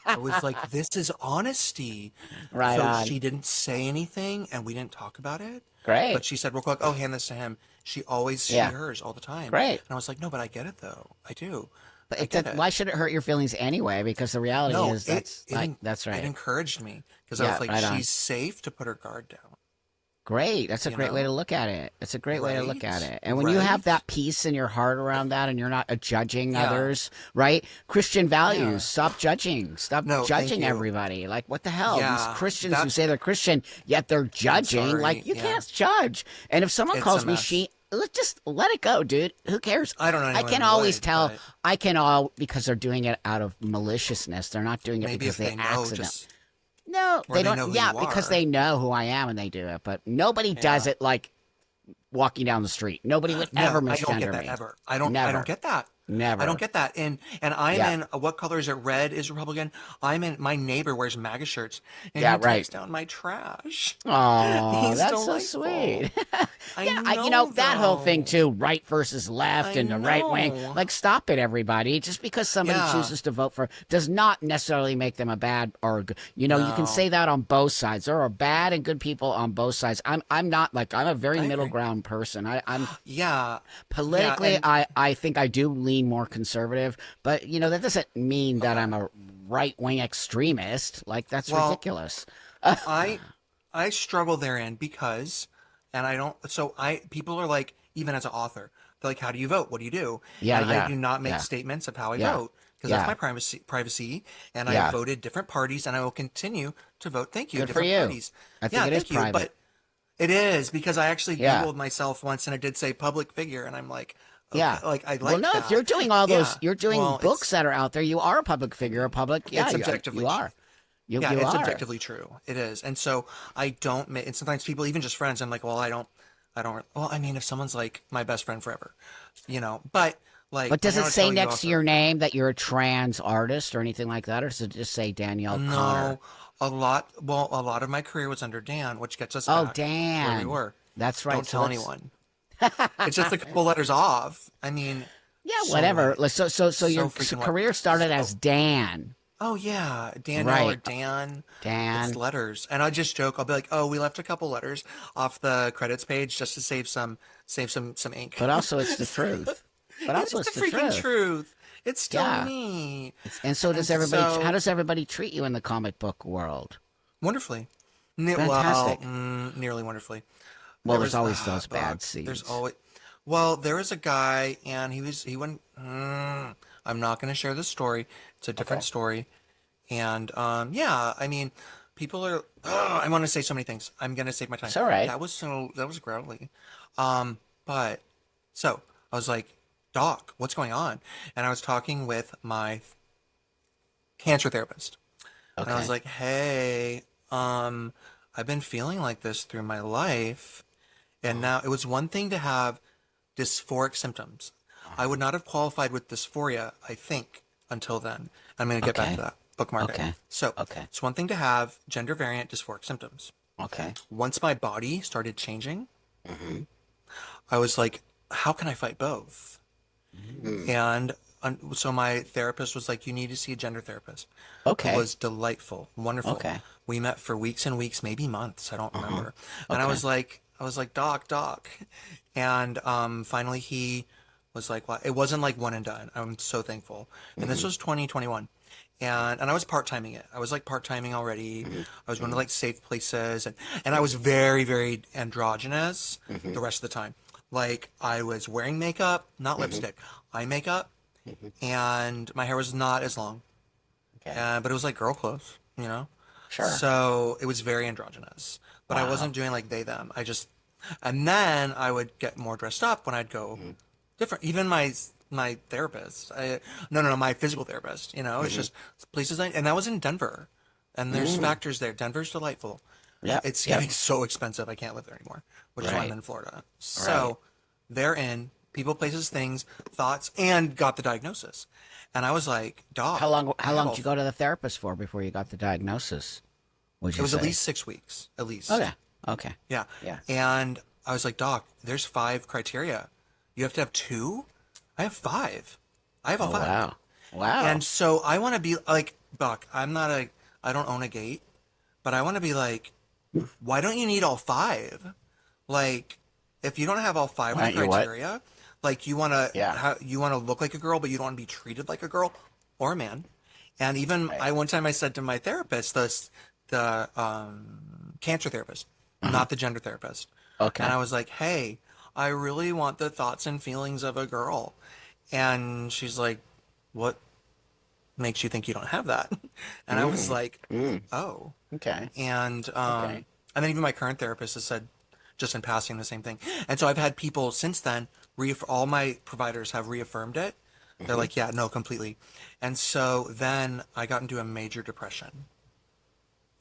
Speaker 1: I was like, this is honesty.
Speaker 2: Right
Speaker 1: So
Speaker 2: on.
Speaker 1: she didn't say anything and we didn't talk about it.
Speaker 2: Great.
Speaker 1: But she said real quick, oh, hand this to him. She
Speaker 2: Yeah.
Speaker 1: hers all the time.
Speaker 2: Great.
Speaker 1: And I was like, no, but I get it though. I do.
Speaker 2: But
Speaker 1: I get
Speaker 2: why
Speaker 1: it.
Speaker 2: should it hurt your feelings anyway? Because the reality
Speaker 1: No,
Speaker 2: is that's
Speaker 1: it
Speaker 2: right.
Speaker 1: encouraged me because I
Speaker 2: Yeah,
Speaker 1: was like,
Speaker 2: right on.
Speaker 1: she's safe to put her guard down,
Speaker 2: Great. That's a
Speaker 1: you
Speaker 2: great way to
Speaker 1: know?
Speaker 2: look at it. It's a great way to look at
Speaker 1: Right?
Speaker 2: it. And when you have
Speaker 1: Right?
Speaker 2: that peace in your heart around that and you're not judging
Speaker 1: Yeah.
Speaker 2: others, right? Christian values.
Speaker 1: Yeah.
Speaker 2: Stop judging. Stop
Speaker 1: No, thank
Speaker 2: judging
Speaker 1: you.
Speaker 2: everybody. Like, what the hell? These
Speaker 1: Yeah.
Speaker 2: Christians who
Speaker 1: That
Speaker 2: say they're Christian, yet they're
Speaker 1: I'm
Speaker 2: judging.
Speaker 1: sorry.
Speaker 2: Like, you
Speaker 1: Yeah.
Speaker 2: can't judge. And if someone
Speaker 1: It's a
Speaker 2: calls me
Speaker 1: mess.
Speaker 2: she, just let it go, dude. Who cares?
Speaker 1: I don't know
Speaker 2: I
Speaker 1: anyone
Speaker 2: can
Speaker 1: who
Speaker 2: always
Speaker 1: would,
Speaker 2: tell.
Speaker 1: but
Speaker 2: I can all because they're doing it out of maliciousness. They're not doing it
Speaker 1: maybe
Speaker 2: because
Speaker 1: if
Speaker 2: they
Speaker 1: they know
Speaker 2: accident.
Speaker 1: just
Speaker 2: No,
Speaker 1: or
Speaker 2: they
Speaker 1: they
Speaker 2: don't.
Speaker 1: know who
Speaker 2: Yeah,
Speaker 1: you
Speaker 2: because
Speaker 1: are.
Speaker 2: they know who I am and they do it. But nobody does
Speaker 1: Yeah.
Speaker 2: it like walking down the street. Nobody would ever
Speaker 1: No, I don't get
Speaker 2: misgender
Speaker 1: that
Speaker 2: me.
Speaker 1: ever. I
Speaker 2: Never.
Speaker 1: don't get that. I don't
Speaker 2: Never.
Speaker 1: get that. And I'm
Speaker 2: Yeah.
Speaker 1: in what color is it? Red is Republican. I'm in my neighbor wears MAGA shirts and
Speaker 2: Yeah,
Speaker 1: he
Speaker 2: right.
Speaker 1: takes down my trash.
Speaker 2: Oh,
Speaker 1: He's
Speaker 2: that's so
Speaker 1: delightful.
Speaker 2: sweet.
Speaker 1: I
Speaker 2: Yeah,
Speaker 1: know
Speaker 2: that whole thing
Speaker 1: though.
Speaker 2: too, right versus left
Speaker 1: I
Speaker 2: and the right wing.
Speaker 1: know.
Speaker 2: Like, stop it, everybody. Just because somebody
Speaker 1: Yeah.
Speaker 2: chooses to vote for does not necessarily make them a bad or a good. You can
Speaker 1: No.
Speaker 2: say that on both sides. There are bad and good people on both sides. I'm not like I'm a very
Speaker 1: I
Speaker 2: middle
Speaker 1: agree.
Speaker 2: ground person. I'm
Speaker 1: Yeah. Yeah.
Speaker 2: politically,
Speaker 1: And
Speaker 2: I think I do lean more conservative, but that doesn't mean that I'm
Speaker 1: okay.
Speaker 2: a right wing extremist. Like that's
Speaker 1: Well,
Speaker 2: ridiculous.
Speaker 1: I I struggle therein because and I don't so I people are like even as an author they're like how do you vote, what do you do,
Speaker 2: Yeah,
Speaker 1: and I
Speaker 2: yeah,
Speaker 1: do not make
Speaker 2: yeah,
Speaker 1: statements of how I
Speaker 2: yeah,
Speaker 1: vote because that's
Speaker 2: yeah,
Speaker 1: my privacy, and I have
Speaker 2: yeah.
Speaker 1: voted different parties and I will continue to vote, thank you,
Speaker 2: Good for
Speaker 1: different
Speaker 2: you.
Speaker 1: parties.
Speaker 2: I think
Speaker 1: Yeah,
Speaker 2: it is
Speaker 1: thank you,
Speaker 2: private.
Speaker 1: but it is because I actually
Speaker 2: Yeah,
Speaker 1: Googled myself once and it did say public figure and I'm like okay,
Speaker 2: yeah.
Speaker 1: like I
Speaker 2: Well,
Speaker 1: like
Speaker 2: no, if you're
Speaker 1: that.
Speaker 2: doing all those,
Speaker 1: Yeah,
Speaker 2: you're doing
Speaker 1: well
Speaker 2: books that are out there. You are a public figure, a public. Yeah,
Speaker 1: it's
Speaker 2: you
Speaker 1: objectively
Speaker 2: are.
Speaker 1: yeah,
Speaker 2: You
Speaker 1: it's
Speaker 2: are.
Speaker 1: objectively true. It is. And so I don't and sometimes people, even just friends, I'm like, well, I don't, well, I mean, if someone's like my best friend forever, but like,
Speaker 2: But
Speaker 1: I
Speaker 2: does it
Speaker 1: gotta
Speaker 2: say
Speaker 1: tell you
Speaker 2: next to
Speaker 1: also,
Speaker 2: your name that you're a trans artist or anything like that, or does it just say Danielle Connor?
Speaker 1: no, a lot of my career was under Dan, which gets us
Speaker 2: Oh,
Speaker 1: back to where we
Speaker 2: Dan.
Speaker 1: were.
Speaker 2: That's right.
Speaker 1: Don't
Speaker 2: So
Speaker 1: tell
Speaker 2: let's.
Speaker 1: anyone. It's just a couple letters off. I mean,
Speaker 2: Yeah,
Speaker 1: so
Speaker 2: whatever.
Speaker 1: what?
Speaker 2: So
Speaker 1: So
Speaker 2: your
Speaker 1: freaking what?
Speaker 2: career started as
Speaker 1: So,
Speaker 2: Dan.
Speaker 1: Oh yeah, Danielle or
Speaker 2: Right.
Speaker 1: Dan. It's
Speaker 2: Dan.
Speaker 1: letters, and I just joke. I'll be like, "Oh, we left a couple letters off the credits page just to save some ink."
Speaker 2: But also it's the
Speaker 1: So,
Speaker 2: truth. But
Speaker 1: it
Speaker 2: also
Speaker 1: is
Speaker 2: it's
Speaker 1: the
Speaker 2: the
Speaker 1: freaking
Speaker 2: truth.
Speaker 1: truth. It's still
Speaker 2: Yeah.
Speaker 1: me,
Speaker 2: And so does
Speaker 1: and
Speaker 2: everybody. How
Speaker 1: so
Speaker 2: does everybody treat you in the comic book world?
Speaker 1: wonderfully.
Speaker 2: Fantastic.
Speaker 1: Nearly wonderfully.
Speaker 2: Well,
Speaker 1: There
Speaker 2: there's
Speaker 1: was
Speaker 2: always those bad
Speaker 1: Buck. There's
Speaker 2: seeds.
Speaker 1: always. Well, there was a guy, and he went. I'm not going to share this story. It's a different
Speaker 2: Okay.
Speaker 1: story. And yeah, I mean, people are. I want to say so many things. I'm gonna save my time.
Speaker 2: It's all right.
Speaker 1: That was growly. But so I was like, Doc, what's going on? And I was talking with my cancer therapist, and I was
Speaker 2: Okay.
Speaker 1: like, Hey, um, I've been feeling like this through my life, and
Speaker 2: Uh-huh.
Speaker 1: now it was one thing to have dysphoric symptoms. I would not have qualified with dysphoria, I think, until then. I'm going to get back to
Speaker 2: Okay.
Speaker 1: that. Bookmark it.
Speaker 2: Okay.
Speaker 1: So,
Speaker 2: Okay.
Speaker 1: it's one thing to have gender variant dysphoric symptoms.
Speaker 2: Okay.
Speaker 1: Once my body started changing,
Speaker 2: Mm-hmm.
Speaker 1: I was like, how can I fight both?
Speaker 2: Mm.
Speaker 1: And so my therapist was like, you need to see a gender therapist, who
Speaker 2: Okay.
Speaker 1: was delightful, wonderful.
Speaker 2: Okay.
Speaker 1: We met for weeks and weeks, maybe months, I don't
Speaker 2: Uh-huh.
Speaker 1: remember. And
Speaker 2: Okay.
Speaker 1: I was like, Doc. And finally he was like, well, it wasn't like one and done. I'm so thankful. And this
Speaker 2: Mm-hmm.
Speaker 1: was 2021. And I was part-timing it. I was like part-timing already.
Speaker 2: Mm-hmm.
Speaker 1: I was going to
Speaker 2: Mm-hmm.
Speaker 1: like safe places, and I was very, very androgynous
Speaker 2: Mm-hmm.
Speaker 1: the rest of the time. Like I was wearing makeup, not
Speaker 2: Mm-hmm.
Speaker 1: lipstick, eye makeup,
Speaker 2: Mm-hmm.
Speaker 1: and my hair was not as long,
Speaker 2: Okay.
Speaker 1: but it was like girl clothes, you know?
Speaker 2: Sure.
Speaker 1: So it was very androgynous. But I
Speaker 2: Wow.
Speaker 1: wasn't doing like they them. And then I would get more dressed up when I'd go
Speaker 2: Mm-hmm.
Speaker 1: different. Even my therapist, no, my physical therapist. It's
Speaker 2: Mm-hmm.
Speaker 1: just places and that was in Denver, and there's
Speaker 2: Mm.
Speaker 1: factors there. Denver's delightful.
Speaker 2: Yep.
Speaker 1: It's
Speaker 2: Yep.
Speaker 1: getting so expensive. I can't live there anymore, which is why I'm
Speaker 2: Right.
Speaker 1: in Florida.
Speaker 2: Right.
Speaker 1: So they're in people, places, things, thoughts, and got the diagnosis. And I was like,
Speaker 2: How
Speaker 1: Doc,
Speaker 2: long?
Speaker 1: I
Speaker 2: How
Speaker 1: have
Speaker 2: long
Speaker 1: all.
Speaker 2: did you go to the therapist for before you got the diagnosis? Would
Speaker 1: It
Speaker 2: you
Speaker 1: was at
Speaker 2: say?
Speaker 1: least 6 weeks, at least.
Speaker 2: Okay. Okay.
Speaker 1: Yeah.
Speaker 2: Yeah.
Speaker 1: And I was like, Doc, there's 5 criteria. You have to have two. I have five. I have all
Speaker 2: Oh
Speaker 1: five.
Speaker 2: wow. Wow.
Speaker 1: And so I want to be like, Buck, I don't own a gate, but I want to be like, why don't you need all five? Like, if you don't have all five
Speaker 2: Why
Speaker 1: of the
Speaker 2: don't you what?
Speaker 1: criteria, like
Speaker 2: Yeah.
Speaker 1: you want to look like a girl, but you don't want to be treated like a girl or a man. And even
Speaker 2: Right.
Speaker 1: I one time I said to my therapist, the cancer therapist,
Speaker 2: Uh-huh.
Speaker 1: not the gender therapist, and
Speaker 2: Okay.
Speaker 1: I was like, hey, I really want the thoughts and feelings of a girl. And she's like, what makes you think you don't have that? And I was
Speaker 2: Mm.
Speaker 1: like,
Speaker 2: Mm.
Speaker 1: oh.
Speaker 2: Okay.
Speaker 1: And
Speaker 2: Okay.
Speaker 1: and then even my current therapist has said just in passing the same thing. And so I've had people since then, all my providers have reaffirmed it. They're
Speaker 2: Hmm.
Speaker 1: like, yeah, no, completely. And so then I got into a major depression.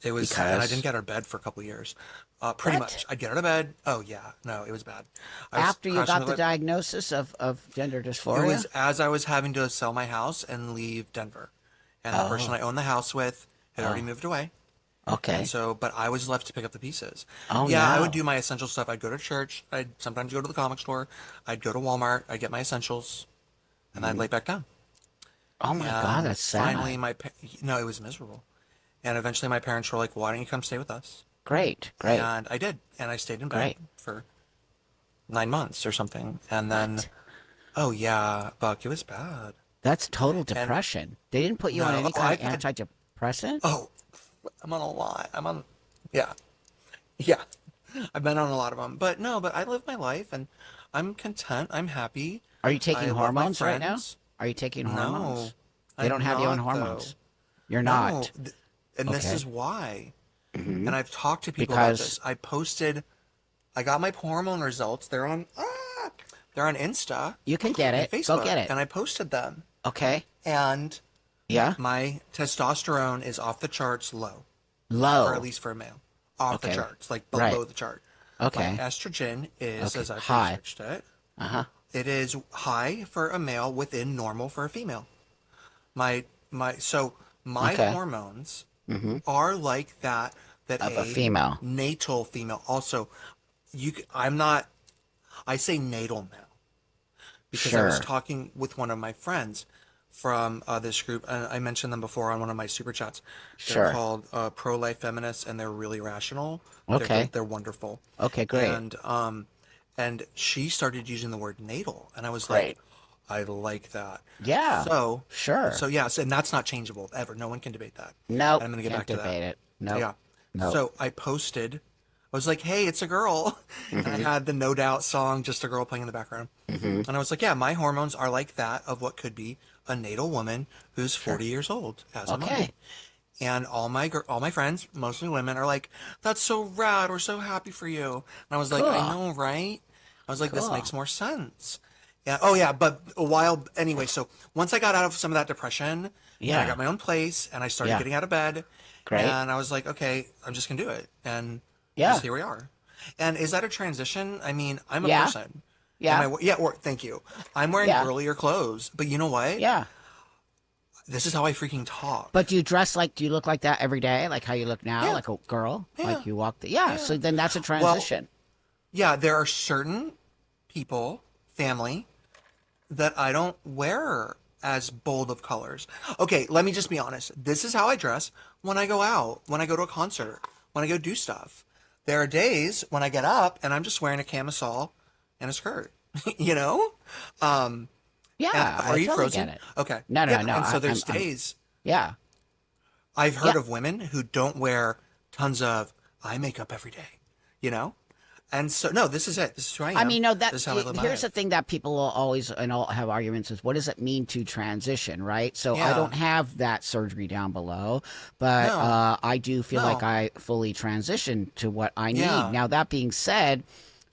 Speaker 1: And I didn't
Speaker 2: Because
Speaker 1: get out of bed for a couple of years. Pretty
Speaker 2: what?
Speaker 1: much. I'd get out of bed. Oh, yeah. No, it was bad. I was
Speaker 2: After you
Speaker 1: crashing
Speaker 2: got
Speaker 1: the
Speaker 2: the
Speaker 1: bed.
Speaker 2: diagnosis of gender
Speaker 1: It was
Speaker 2: dysphoria?
Speaker 1: as I was having to sell my house and leave Denver. And the person
Speaker 2: Oh.
Speaker 1: I owned the house with had already
Speaker 2: Oh.
Speaker 1: moved away. And
Speaker 2: Okay.
Speaker 1: so, but I was left to pick up the pieces.
Speaker 2: Oh
Speaker 1: Yeah, I would
Speaker 2: no.
Speaker 1: do my essential stuff. I'd go to church. I'd sometimes go to the comic store. I'd go to Walmart. I'd get my essentials, and I'd
Speaker 2: Mhm.
Speaker 1: lay back down.
Speaker 2: Oh my God,
Speaker 1: And
Speaker 2: that's
Speaker 1: finally,
Speaker 2: sad.
Speaker 1: no, it was miserable. And eventually, my parents were like, "Why don't you come stay with us?"
Speaker 2: Great. Great.
Speaker 1: And I did, and I stayed in bed
Speaker 2: Great.
Speaker 1: for 9 months or something. And then,
Speaker 2: What?
Speaker 1: oh yeah, Buck, it was bad.
Speaker 2: That's total
Speaker 1: And
Speaker 2: depression. They didn't put you on
Speaker 1: no,
Speaker 2: any
Speaker 1: oh,
Speaker 2: kind of antidepressant?
Speaker 1: oh, I'm on a lot. Yeah, yeah. I've been on a lot of them, but no, but I live my life and I'm content. I'm happy.
Speaker 2: Are you taking
Speaker 1: I love my
Speaker 2: hormones right now?
Speaker 1: friends.
Speaker 2: Are you taking
Speaker 1: No,
Speaker 2: hormones? They don't
Speaker 1: I'm
Speaker 2: have you on
Speaker 1: not though.
Speaker 2: hormones. You're
Speaker 1: No,
Speaker 2: not.
Speaker 1: and this
Speaker 2: Okay.
Speaker 1: is why.
Speaker 2: Hmm.
Speaker 1: And I've talked to people about
Speaker 2: Because
Speaker 1: this. I got my hormone results. They're on Insta
Speaker 2: you can get
Speaker 1: and
Speaker 2: it. Go
Speaker 1: Facebook,
Speaker 2: get it.
Speaker 1: and I posted them.
Speaker 2: Okay.
Speaker 1: And
Speaker 2: Yeah.
Speaker 1: my testosterone is off the charts low, for at
Speaker 2: Low.
Speaker 1: least for a male. Off the
Speaker 2: Okay.
Speaker 1: charts, like
Speaker 2: Right.
Speaker 1: below the chart. My
Speaker 2: Okay.
Speaker 1: estrogen is,
Speaker 2: Okay.
Speaker 1: as I've
Speaker 2: High.
Speaker 1: researched it,
Speaker 2: Uh-huh.
Speaker 1: it is high for a male within normal for a female. My
Speaker 2: Okay.
Speaker 1: hormones
Speaker 2: Mm-hmm.
Speaker 1: are like that
Speaker 2: Of a
Speaker 1: a
Speaker 2: female.
Speaker 1: natal female. Also, I'm not. I say natal now because I was
Speaker 2: Sure.
Speaker 1: talking with one of my friends. from this group. I mentioned them before on one of my super chats. They're
Speaker 2: Sure.
Speaker 1: called pro-life feminists, and they're really rational.
Speaker 2: Okay.
Speaker 1: They're wonderful.
Speaker 2: Okay, great.
Speaker 1: And she started using the word natal, and I was like,
Speaker 2: Great.
Speaker 1: I like that.
Speaker 2: Yeah.
Speaker 1: So,
Speaker 2: Sure.
Speaker 1: so yes, and that's not changeable ever. No one can debate that. And
Speaker 2: Nope.
Speaker 1: I'm gonna get
Speaker 2: Can't
Speaker 1: back to that.
Speaker 2: debate it. Nope.
Speaker 1: Yeah.
Speaker 2: Nope.
Speaker 1: So I posted. I was like, "Hey, it's a girl," and I
Speaker 2: Mm-hmm.
Speaker 1: had the No Doubt song, just a girl playing in the background.
Speaker 2: Mm-hmm.
Speaker 1: And I was like, "Yeah, my hormones are like that of what could be a natal woman who's
Speaker 2: Sure.
Speaker 1: 40 years old, as am I."
Speaker 2: Okay.
Speaker 1: And all my friends, mostly women, are like, "That's so rad. We're so happy for you." And I was like, "I
Speaker 2: Cool.
Speaker 1: know, right?" I was like, "This
Speaker 2: Cool.
Speaker 1: makes more sense." Yeah. Oh, yeah. But a while anyway. So once I got out of some of that depression, and I
Speaker 2: Yeah.
Speaker 1: got my own place, and I started
Speaker 2: Yeah.
Speaker 1: getting out of bed,
Speaker 2: Great.
Speaker 1: and I was like, "Okay, I'm just gonna do it." And just
Speaker 2: Yeah.
Speaker 1: here we are. And is that a transition? I mean, I'm a
Speaker 2: Yeah.
Speaker 1: person. Am
Speaker 2: Yeah.
Speaker 1: I? Yeah. Or thank you. I'm wearing
Speaker 2: Yeah.
Speaker 1: girlier clothes, but you know what?
Speaker 2: Yeah.
Speaker 1: This is how I freaking
Speaker 2: But
Speaker 1: talk.
Speaker 2: do you dress like, do you look like that every day? Like how you look now,
Speaker 1: Yeah.
Speaker 2: like a girl?
Speaker 1: Yeah.
Speaker 2: Like you walk the, yeah.
Speaker 1: Yeah.
Speaker 2: So then that's a
Speaker 1: Well,
Speaker 2: transition.
Speaker 1: yeah. There are certain people, family, that I don't wear as bold of colors. Okay, let me just be honest. This is how I dress when I go out, when I go to a concert, when I go do stuff. There are days when I get up and I'm just wearing a camisole and a skirt, you know? Um, and
Speaker 2: Yeah.
Speaker 1: are
Speaker 2: I
Speaker 1: you
Speaker 2: totally get
Speaker 1: frozen?
Speaker 2: it.
Speaker 1: Okay.
Speaker 2: No, no,
Speaker 1: Yeah,
Speaker 2: no.
Speaker 1: and so there's
Speaker 2: I'm,
Speaker 1: days
Speaker 2: yeah.
Speaker 1: I've heard
Speaker 2: Yeah.
Speaker 1: of women who don't wear tons of eye makeup every day, you know? And so, no, this is it. This is who I
Speaker 2: I
Speaker 1: am.
Speaker 2: mean, no, that
Speaker 1: This is how I live my
Speaker 2: here's the
Speaker 1: life.
Speaker 2: thing that people will always and all have arguments is what does it mean to transition, right? So I
Speaker 1: Yeah.
Speaker 2: don't have that surgery down below, but
Speaker 1: No.
Speaker 2: I do feel like
Speaker 1: No.
Speaker 2: I fully transitioned to what I need.
Speaker 1: Yeah.
Speaker 2: Now, that being said,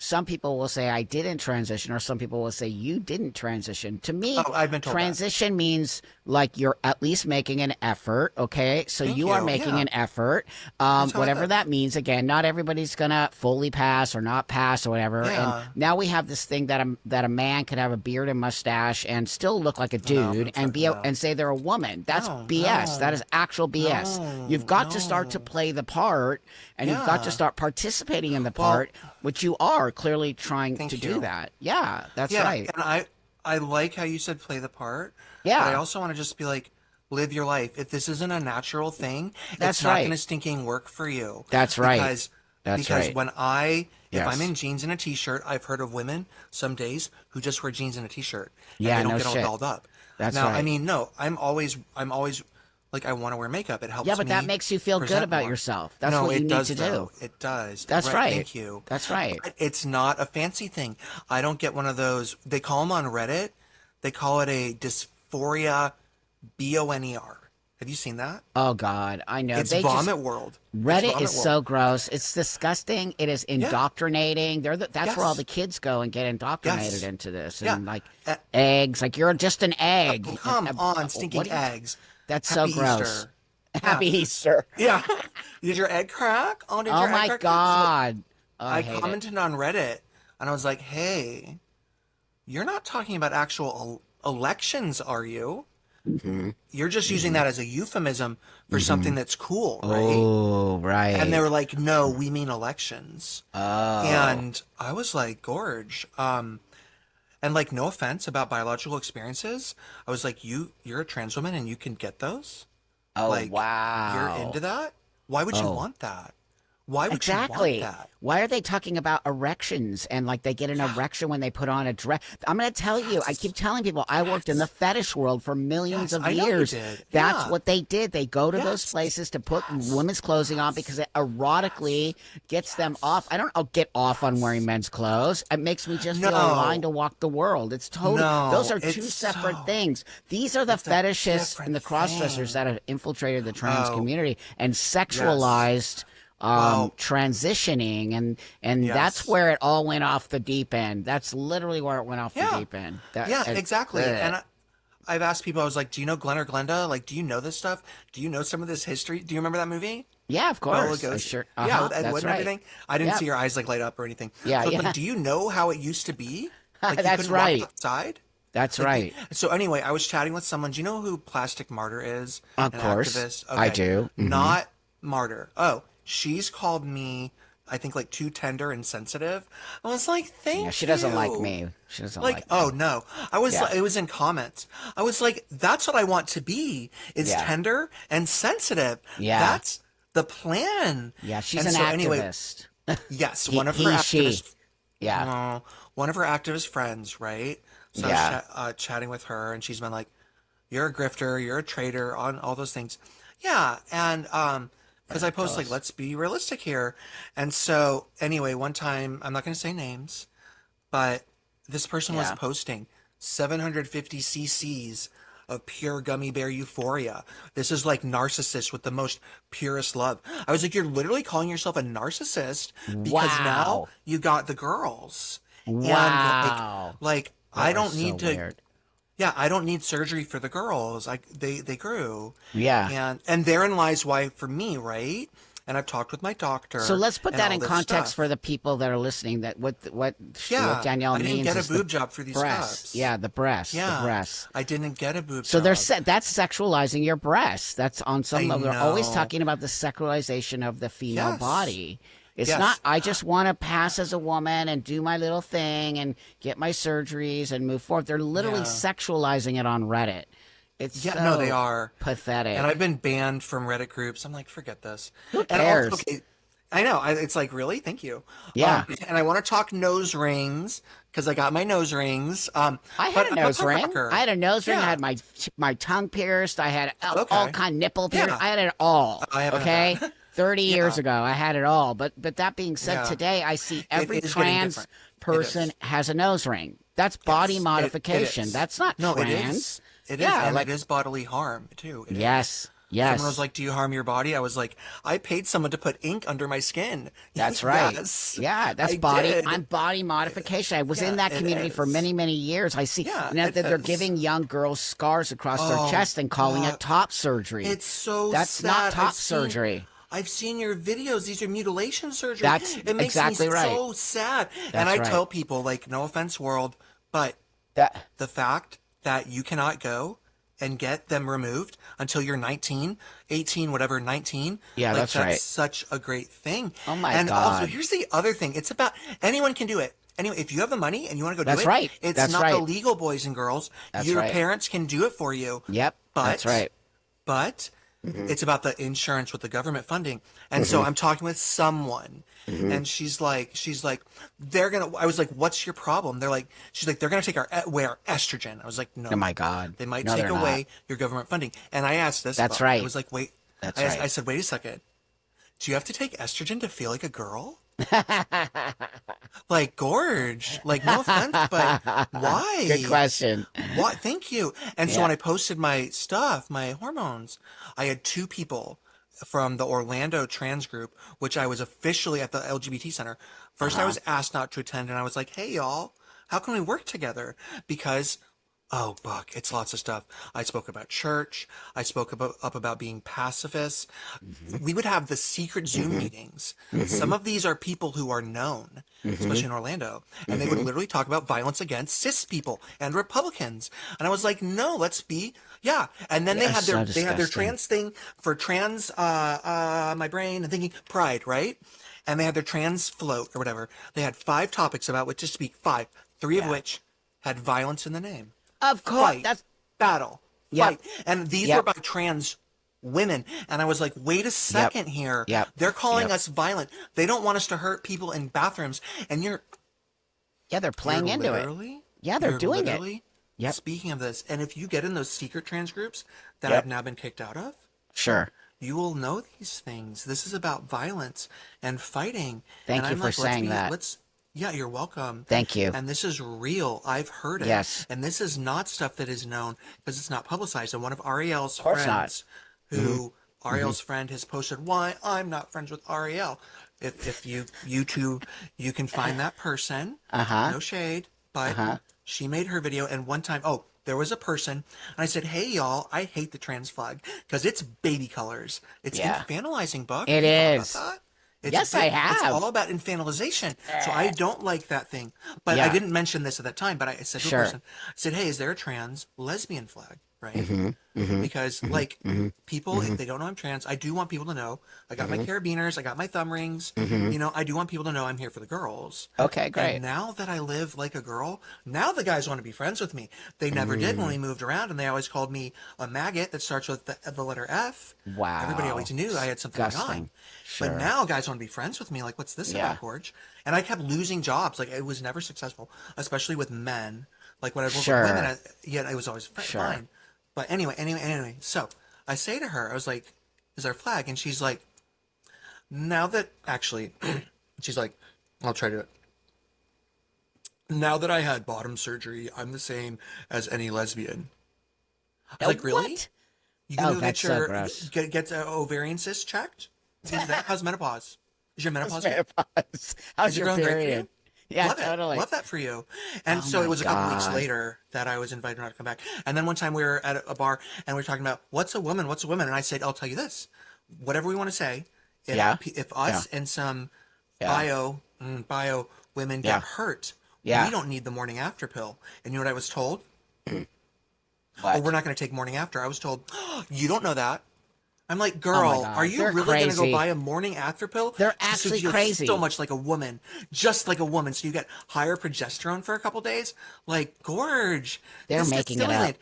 Speaker 2: some people will say I didn't transition, or some people will say you didn't transition. To me,
Speaker 1: Oh, I've been told that.
Speaker 2: transition means like you're at least making an effort. Okay, so
Speaker 1: Thank
Speaker 2: you are
Speaker 1: you.
Speaker 2: making
Speaker 1: Yeah.
Speaker 2: an effort.
Speaker 1: That's how I
Speaker 2: Whatever
Speaker 1: live.
Speaker 2: that means. Again, not everybody's gonna fully pass or not pass or whatever. And
Speaker 1: Yeah.
Speaker 2: now we have this thing that a man can have a beard and mustache and still look like a
Speaker 1: No,
Speaker 2: dude and
Speaker 1: no.
Speaker 2: and say they're a woman. That's
Speaker 1: No,
Speaker 2: BS. That is
Speaker 1: no,
Speaker 2: actual BS.
Speaker 1: no,
Speaker 2: You've got to start to
Speaker 1: no.
Speaker 2: play the part, and you've got to
Speaker 1: Yeah.
Speaker 2: start participating in the
Speaker 1: Well,
Speaker 2: part, which you are clearly trying to
Speaker 1: thank
Speaker 2: do
Speaker 1: you.
Speaker 2: that. Yeah, that's
Speaker 1: Yeah,
Speaker 2: right.
Speaker 1: and I like how you said play the part, but I
Speaker 2: Yeah,
Speaker 1: also want to just be like, live your life. If this isn't a natural thing, it's
Speaker 2: that's
Speaker 1: not
Speaker 2: right.
Speaker 1: gonna stinking work for you.
Speaker 2: That's right.
Speaker 1: Because
Speaker 2: That's
Speaker 1: because
Speaker 2: right.
Speaker 1: when I if I'm
Speaker 2: Yes.
Speaker 1: in jeans and a t-shirt, I've heard of women some days who just wear jeans and a t-shirt and
Speaker 2: Yeah,
Speaker 1: they don't
Speaker 2: no
Speaker 1: get all
Speaker 2: shit.
Speaker 1: dolled up.
Speaker 2: That's
Speaker 1: Now, I
Speaker 2: right.
Speaker 1: mean, no, I'm always like I want to wear makeup. It
Speaker 2: Yeah,
Speaker 1: helps
Speaker 2: but that
Speaker 1: me
Speaker 2: makes you feel good
Speaker 1: present
Speaker 2: about
Speaker 1: more.
Speaker 2: yourself. That's
Speaker 1: No,
Speaker 2: what you
Speaker 1: it
Speaker 2: need
Speaker 1: does
Speaker 2: to do.
Speaker 1: though. It does.
Speaker 2: That's
Speaker 1: Right.
Speaker 2: right.
Speaker 1: Thank you.
Speaker 2: That's right.
Speaker 1: But it's not a fancy thing. I don't get one of those. They call them on Reddit. They call it a dysphoria BONER. Have you seen that?
Speaker 2: Oh God, I know.
Speaker 1: It's
Speaker 2: They just
Speaker 1: Vomit World. It's
Speaker 2: Reddit is
Speaker 1: Vomit World.
Speaker 2: so gross. It's disgusting. It is
Speaker 1: Yeah.
Speaker 2: indoctrinating. That's where all the
Speaker 1: Yes.
Speaker 2: kids go and get indoctrinated
Speaker 1: Yes.
Speaker 2: into this
Speaker 1: Yeah.
Speaker 2: and like
Speaker 1: Uh,
Speaker 2: eggs. Like you're just an egg.
Speaker 1: come on,
Speaker 2: What
Speaker 1: stinking
Speaker 2: are you?
Speaker 1: eggs.
Speaker 2: That's so
Speaker 1: Happy
Speaker 2: gross.
Speaker 1: Easter. Yeah.
Speaker 2: Happy Easter.
Speaker 1: Yeah. Did your egg crack? Oh, did
Speaker 2: Oh
Speaker 1: your egg
Speaker 2: my
Speaker 1: crack? So
Speaker 2: God. Oh, I
Speaker 1: I
Speaker 2: hate it.
Speaker 1: commented on Reddit and I was like, hey, you're not talking about actual elections, are you?
Speaker 2: Hmm.
Speaker 1: You're just using
Speaker 2: Hmm.
Speaker 1: that as a euphemism for
Speaker 2: Hmm.
Speaker 1: something that's cool, right?
Speaker 2: Oh,
Speaker 1: And they
Speaker 2: right.
Speaker 1: were like, no, we mean elections.
Speaker 2: Oh.
Speaker 1: And I was like, Gorge. And like, no offense about biological experiences. I was like, you're a trans woman and you can get those?
Speaker 2: Oh,
Speaker 1: Like, you're
Speaker 2: wow.
Speaker 1: into that? Why would you
Speaker 2: Oh.
Speaker 1: want that? Why would you want
Speaker 2: Exactly.
Speaker 1: that?
Speaker 2: Why are they talking about erections and like they get an
Speaker 1: Yeah,
Speaker 2: erection when they put on a dress? I'm going to tell you, I keep
Speaker 1: yes,
Speaker 2: telling people I worked in the
Speaker 1: yes,
Speaker 2: fetish world for millions
Speaker 1: yes.
Speaker 2: of
Speaker 1: I know you
Speaker 2: years.
Speaker 1: did.
Speaker 2: That's
Speaker 1: Yeah,
Speaker 2: what they did. They go to those
Speaker 1: yes,
Speaker 2: places to put
Speaker 1: yes,
Speaker 2: women's clothing on because
Speaker 1: yes,
Speaker 2: it erotically gets them off.
Speaker 1: yes,
Speaker 2: I don't get off on wearing
Speaker 1: yes.
Speaker 2: men's clothes. It makes me just feel aligned to
Speaker 1: No,
Speaker 2: walk the world. It's total. Those
Speaker 1: no,
Speaker 2: are two separate things. These are the
Speaker 1: it's a
Speaker 2: fetishists and
Speaker 1: different
Speaker 2: the cross-dressers that
Speaker 1: thing.
Speaker 2: have infiltrated the trans
Speaker 1: Oh,
Speaker 2: community and
Speaker 1: yes.
Speaker 2: sexualized
Speaker 1: Well,
Speaker 2: transitioning and that's
Speaker 1: yes.
Speaker 2: where it all went off the deep end. That's literally where it went off the
Speaker 1: Yeah,
Speaker 2: deep end. That
Speaker 1: yeah, exactly.
Speaker 2: ugh.
Speaker 1: And I've asked people, I was like, do you know Glenn or Glenda? Like, do you know this stuff? Do you know some of this history? Do you remember that movie?
Speaker 2: Yeah, of
Speaker 1: Viola
Speaker 2: course. I
Speaker 1: Ghost?
Speaker 2: sure.
Speaker 1: Yeah,
Speaker 2: Uh-huh.
Speaker 1: with Ed Wood
Speaker 2: That's
Speaker 1: and
Speaker 2: right.
Speaker 1: everything. I didn't see
Speaker 2: Yep.
Speaker 1: your eyes like light up or anything.
Speaker 2: Yeah,
Speaker 1: So it's like,
Speaker 2: yeah.
Speaker 1: do you know how it used to be? Like you
Speaker 2: That's
Speaker 1: couldn't walk
Speaker 2: right.
Speaker 1: outside?
Speaker 2: That's
Speaker 1: Like
Speaker 2: right.
Speaker 1: so anyway, I was chatting with someone. Do you know who Plastic Martyr is?
Speaker 2: Of
Speaker 1: An
Speaker 2: course.
Speaker 1: activist?
Speaker 2: I
Speaker 1: Okay.
Speaker 2: do. Hmm.
Speaker 1: Not Martyr. Oh, she's called me I think like too tender and sensitive. I was like, thank
Speaker 2: Yeah, she
Speaker 1: you.
Speaker 2: doesn't like me. She doesn't
Speaker 1: Like,
Speaker 2: like
Speaker 1: oh
Speaker 2: me.
Speaker 1: no. I was
Speaker 2: Yeah.
Speaker 1: like, it was in comments. I was like, that's what I want to be, is
Speaker 2: Yeah.
Speaker 1: tender and sensitive.
Speaker 2: Yeah.
Speaker 1: That's the plan.
Speaker 2: Yeah. She's
Speaker 1: And
Speaker 2: an
Speaker 1: so anyway,
Speaker 2: activist.
Speaker 1: yes, one of her
Speaker 2: She.
Speaker 1: activist
Speaker 2: Yeah.
Speaker 1: one of her activist friends, right? So I was
Speaker 2: Yeah.
Speaker 1: chatting with her, and she's been like, "You're a grifter, you're a traitor, on all those things." Yeah, and because I post like,
Speaker 2: Ridiculous.
Speaker 1: let's be realistic here, and so anyway, one time I'm not going to say names, but this person was
Speaker 2: Yeah.
Speaker 1: posting 750 cc's of pure gummy bear euphoria. This is like narcissist with the most purest love. I was like, you're literally calling yourself a narcissist because now
Speaker 2: Wow.
Speaker 1: you got the girls. And
Speaker 2: Wow. You
Speaker 1: I
Speaker 2: are
Speaker 1: don't
Speaker 2: so
Speaker 1: need to,
Speaker 2: weird.
Speaker 1: yeah, I don't need surgery for the girls. Like they grew.
Speaker 2: Yeah.
Speaker 1: And therein lies why for me, right? And I've talked with my
Speaker 2: So
Speaker 1: doctor
Speaker 2: let's put
Speaker 1: and
Speaker 2: that
Speaker 1: all
Speaker 2: in
Speaker 1: this
Speaker 2: context for
Speaker 1: stuff.
Speaker 2: the people that are listening. That what
Speaker 1: Yeah,
Speaker 2: Danielle
Speaker 1: I didn't
Speaker 2: means
Speaker 1: get a
Speaker 2: is the
Speaker 1: boob job for these
Speaker 2: breasts.
Speaker 1: cups.
Speaker 2: Yeah, the breasts. The
Speaker 1: Yeah,
Speaker 2: breasts.
Speaker 1: I didn't get a boob
Speaker 2: So
Speaker 1: job.
Speaker 2: that's sexualizing your breasts. That's on some
Speaker 1: I
Speaker 2: level. They're always
Speaker 1: know.
Speaker 2: talking about the sexualization of the female
Speaker 1: Yes.
Speaker 2: body. It's not,
Speaker 1: Yes.
Speaker 2: I just want to pass as a woman and do my little thing and get my surgeries and move forward. They're literally
Speaker 1: Yeah.
Speaker 2: sexualizing it on Reddit. It's
Speaker 1: Yeah, no, they
Speaker 2: so
Speaker 1: are. And
Speaker 2: pathetic.
Speaker 1: I've been banned from Reddit groups. I'm like, forget this.
Speaker 2: Who
Speaker 1: And also,
Speaker 2: cares?
Speaker 1: okay, I know. It's like, really? Thank you.
Speaker 2: Yeah.
Speaker 1: And I want to talk nose rings because I got my nose rings.
Speaker 2: I had
Speaker 1: But
Speaker 2: a
Speaker 1: I'm a
Speaker 2: nose
Speaker 1: punk
Speaker 2: ring. I
Speaker 1: rocker.
Speaker 2: had a nose ring. I
Speaker 1: Yeah.
Speaker 2: had my tongue pierced. I had all
Speaker 1: Okay.
Speaker 2: kind of nipple pierced.
Speaker 1: Yeah.
Speaker 2: I had it all.
Speaker 1: I haven't
Speaker 2: Okay,
Speaker 1: had that.
Speaker 2: 30 years
Speaker 1: Yeah.
Speaker 2: ago, I had it all. But that being said,
Speaker 1: Yeah.
Speaker 2: today I see
Speaker 1: It
Speaker 2: every
Speaker 1: is getting
Speaker 2: trans
Speaker 1: different. It
Speaker 2: person
Speaker 1: is.
Speaker 2: has a nose ring. That's body
Speaker 1: Yes. It
Speaker 2: modification.
Speaker 1: is.
Speaker 2: That's not
Speaker 1: No, it
Speaker 2: trans.
Speaker 1: is. It is.
Speaker 2: Yeah,
Speaker 1: And
Speaker 2: like
Speaker 1: it is bodily harm, too. It is.
Speaker 2: yes,
Speaker 1: Someone was
Speaker 2: yes.
Speaker 1: like, "Do you harm your body?" I was like, "I paid someone to put ink under my skin."
Speaker 2: That's right.
Speaker 1: Yes,
Speaker 2: Yeah, that's
Speaker 1: I
Speaker 2: body.
Speaker 1: did.
Speaker 2: I'm body modification. I was in
Speaker 1: Yeah,
Speaker 2: that
Speaker 1: it
Speaker 2: community for
Speaker 1: is.
Speaker 2: many, many years. I see
Speaker 1: Yeah,
Speaker 2: now
Speaker 1: it
Speaker 2: that they're
Speaker 1: is.
Speaker 2: giving young girls scars across their
Speaker 1: Oh,
Speaker 2: chest and calling it
Speaker 1: God.
Speaker 2: top surgery.
Speaker 1: It's so
Speaker 2: That's not
Speaker 1: sad.
Speaker 2: top surgery.
Speaker 1: I've seen your videos. These are mutilation surgery.
Speaker 2: That's
Speaker 1: It makes me
Speaker 2: exactly right.
Speaker 1: so sad. And
Speaker 2: That's
Speaker 1: I
Speaker 2: right.
Speaker 1: tell people, like, no offense, world, but
Speaker 2: That
Speaker 1: the fact that you cannot go and get them removed until you're 19, 18, whatever, 19,
Speaker 2: yeah,
Speaker 1: like
Speaker 2: that's right.
Speaker 1: such a great thing.
Speaker 2: Oh my
Speaker 1: And also,
Speaker 2: God.
Speaker 1: here's the other thing. It's about anyone can do it. Anyway, if you have the money and you want to go do
Speaker 2: That's
Speaker 1: it,
Speaker 2: right.
Speaker 1: it's
Speaker 2: That's
Speaker 1: not
Speaker 2: right.
Speaker 1: illegal, boys and girls.
Speaker 2: That's
Speaker 1: Your
Speaker 2: right.
Speaker 1: parents can do it for you.
Speaker 2: Yep, that's
Speaker 1: But
Speaker 2: right.
Speaker 1: but it's about the insurance with the government funding. And so I'm talking with someone and she's like, they're gonna, I was like, what's your problem? She's like, they're gonna take away our estrogen. I was like, no,
Speaker 2: Oh my God.
Speaker 1: they might
Speaker 2: No,
Speaker 1: take
Speaker 2: they're not.
Speaker 1: away your government funding. And I asked this,
Speaker 2: That's
Speaker 1: about-
Speaker 2: right.
Speaker 1: I was like, wait,
Speaker 2: That's
Speaker 1: I
Speaker 2: right.
Speaker 1: said, wait a second. Do you have to take estrogen to feel like a girl? Like, gorge. Like, no offense, but why?
Speaker 2: Good question.
Speaker 1: What? Thank you. And so
Speaker 2: Yeah.
Speaker 1: when I posted my stuff, my hormones, I had two people from the Orlando trans group, which I was officially at the LGBT center. First, I was asked not to attend, and I was like, hey, y'all, how can we work together? Because oh, Buck, it's lots of stuff. I spoke about church. I spoke up about being pacifists. We would have the secret Zoom meetings. Some of these are people who are known, especially in Orlando, and they would literally talk about violence against cis people and Republicans. And I was like, no, let's be, yeah. And then
Speaker 2: Yeah,
Speaker 1: they had
Speaker 2: so
Speaker 1: their
Speaker 2: disgusting.
Speaker 1: trans thing for trans, my brain and thinking pride, right? And they had their trans float or whatever. They had 5 topics about which to speak, 5, 3 of
Speaker 2: Yeah.
Speaker 1: which had violence in the name.
Speaker 2: Of course,
Speaker 1: Fight,
Speaker 2: that's
Speaker 1: battle,
Speaker 2: Yep.
Speaker 1: fight. And these
Speaker 2: Yep.
Speaker 1: were by trans women. And I was like, wait a second here.
Speaker 2: Yep.
Speaker 1: They're calling
Speaker 2: Yep.
Speaker 1: us violent. They don't want us to hurt people in bathrooms. And
Speaker 2: yeah. They're playing
Speaker 1: you're
Speaker 2: into it.
Speaker 1: literally,
Speaker 2: Yeah, they're
Speaker 1: you're
Speaker 2: doing it.
Speaker 1: literally
Speaker 2: Yep.
Speaker 1: speaking of this. And if you get in those secret trans groups that
Speaker 2: Yep.
Speaker 1: I've now been kicked out of,
Speaker 2: Sure.
Speaker 1: you will know these things. This is about violence and fighting.
Speaker 2: Thank
Speaker 1: and
Speaker 2: you
Speaker 1: I'm
Speaker 2: for
Speaker 1: like,
Speaker 2: saying that.
Speaker 1: Yeah, you're welcome.
Speaker 2: Thank you.
Speaker 1: And this is real. I've heard it.
Speaker 2: Yes.
Speaker 1: And this is not stuff that is known because it's not publicized. And one of Ariel's
Speaker 2: course not.
Speaker 1: friends, who Ariel's friend has posted, why I'm not friends with Ariel. If you two, you can find that person.
Speaker 2: Uh-huh.
Speaker 1: No shade, but
Speaker 2: Uh-huh.
Speaker 1: she made her video. And one time, there was a person, and I said, hey, y'all, I hate the trans flag because it's baby colors. It's
Speaker 2: Yeah.
Speaker 1: infantilizing, Buck.
Speaker 2: It
Speaker 1: Have you thought
Speaker 2: is.
Speaker 1: about that? It's
Speaker 2: Yes, I
Speaker 1: It's
Speaker 2: have.
Speaker 1: all about infantilization. So I don't like that thing. But I
Speaker 2: Yeah.
Speaker 1: didn't mention this at that time, but I said to
Speaker 2: Sure.
Speaker 1: a person, I said, hey, is there a trans lesbian flag? right? Because like people, if they don't know I'm trans, I do want people to know. I got my carabiners, I got my thumb rings. You know, I do want people to know I'm here for the girls.
Speaker 2: Okay, great.
Speaker 1: And now that I live like a girl, now the guys want to be friends with me. They never did when we moved around, and they always called me a maggot that starts with the letter F.
Speaker 2: Wow.
Speaker 1: Everybody always knew I had something going on.
Speaker 2: Disgusting. Sure.
Speaker 1: But now guys want to be friends with me. Like, what's this
Speaker 2: Yeah.
Speaker 1: about, Gorge? And I kept losing jobs. Like, it was never successful, especially with men. Like, when I worked
Speaker 2: Sure.
Speaker 1: with women, yet it was always
Speaker 2: Sure.
Speaker 1: fine. But anyway. So I say to her, I was like, is our flag? And she's like, now that actually, she's like, I'll try to. Now that I had bottom surgery, I'm the same as any lesbian. I was like, really?
Speaker 2: What?
Speaker 1: You
Speaker 2: Oh,
Speaker 1: can
Speaker 2: that's
Speaker 1: get
Speaker 2: so
Speaker 1: your
Speaker 2: gross.
Speaker 1: get ovarian cyst checked? Do that? How's menopause? Is your menopause?
Speaker 2: Menopause. How's
Speaker 1: Is it
Speaker 2: your
Speaker 1: going great for
Speaker 2: period?
Speaker 1: you?
Speaker 2: Yeah,
Speaker 1: Love
Speaker 2: totally.
Speaker 1: it. Love that for you. And
Speaker 2: Oh
Speaker 1: so
Speaker 2: my
Speaker 1: it was a couple weeks
Speaker 2: God.
Speaker 1: later that I was invited not to come back. And then one time we were at a bar and we were talking about what's a woman? What's a woman? And I said, I'll tell you this. Whatever we want to say, if,
Speaker 2: Yeah.
Speaker 1: if us and some
Speaker 2: Yeah.
Speaker 1: bio women
Speaker 2: Yeah.
Speaker 1: get hurt,
Speaker 2: Yeah.
Speaker 1: we don't need the morning after pill. And you know what I was told?
Speaker 2: What?
Speaker 1: Oh, we're not going to take morning after. I was told, oh, you don't know that. I'm like,
Speaker 2: Oh my
Speaker 1: girl,
Speaker 2: God.
Speaker 1: are you
Speaker 2: They're
Speaker 1: really going to go
Speaker 2: crazy.
Speaker 1: buy a morning after pill?
Speaker 2: They're
Speaker 1: just to
Speaker 2: actually
Speaker 1: feel
Speaker 2: crazy.
Speaker 1: so much like a woman, just like a woman. So you get higher progesterone for a couple days? Like, Gorge.
Speaker 2: They're
Speaker 1: this is
Speaker 2: making it
Speaker 1: silly
Speaker 2: up.
Speaker 1: land.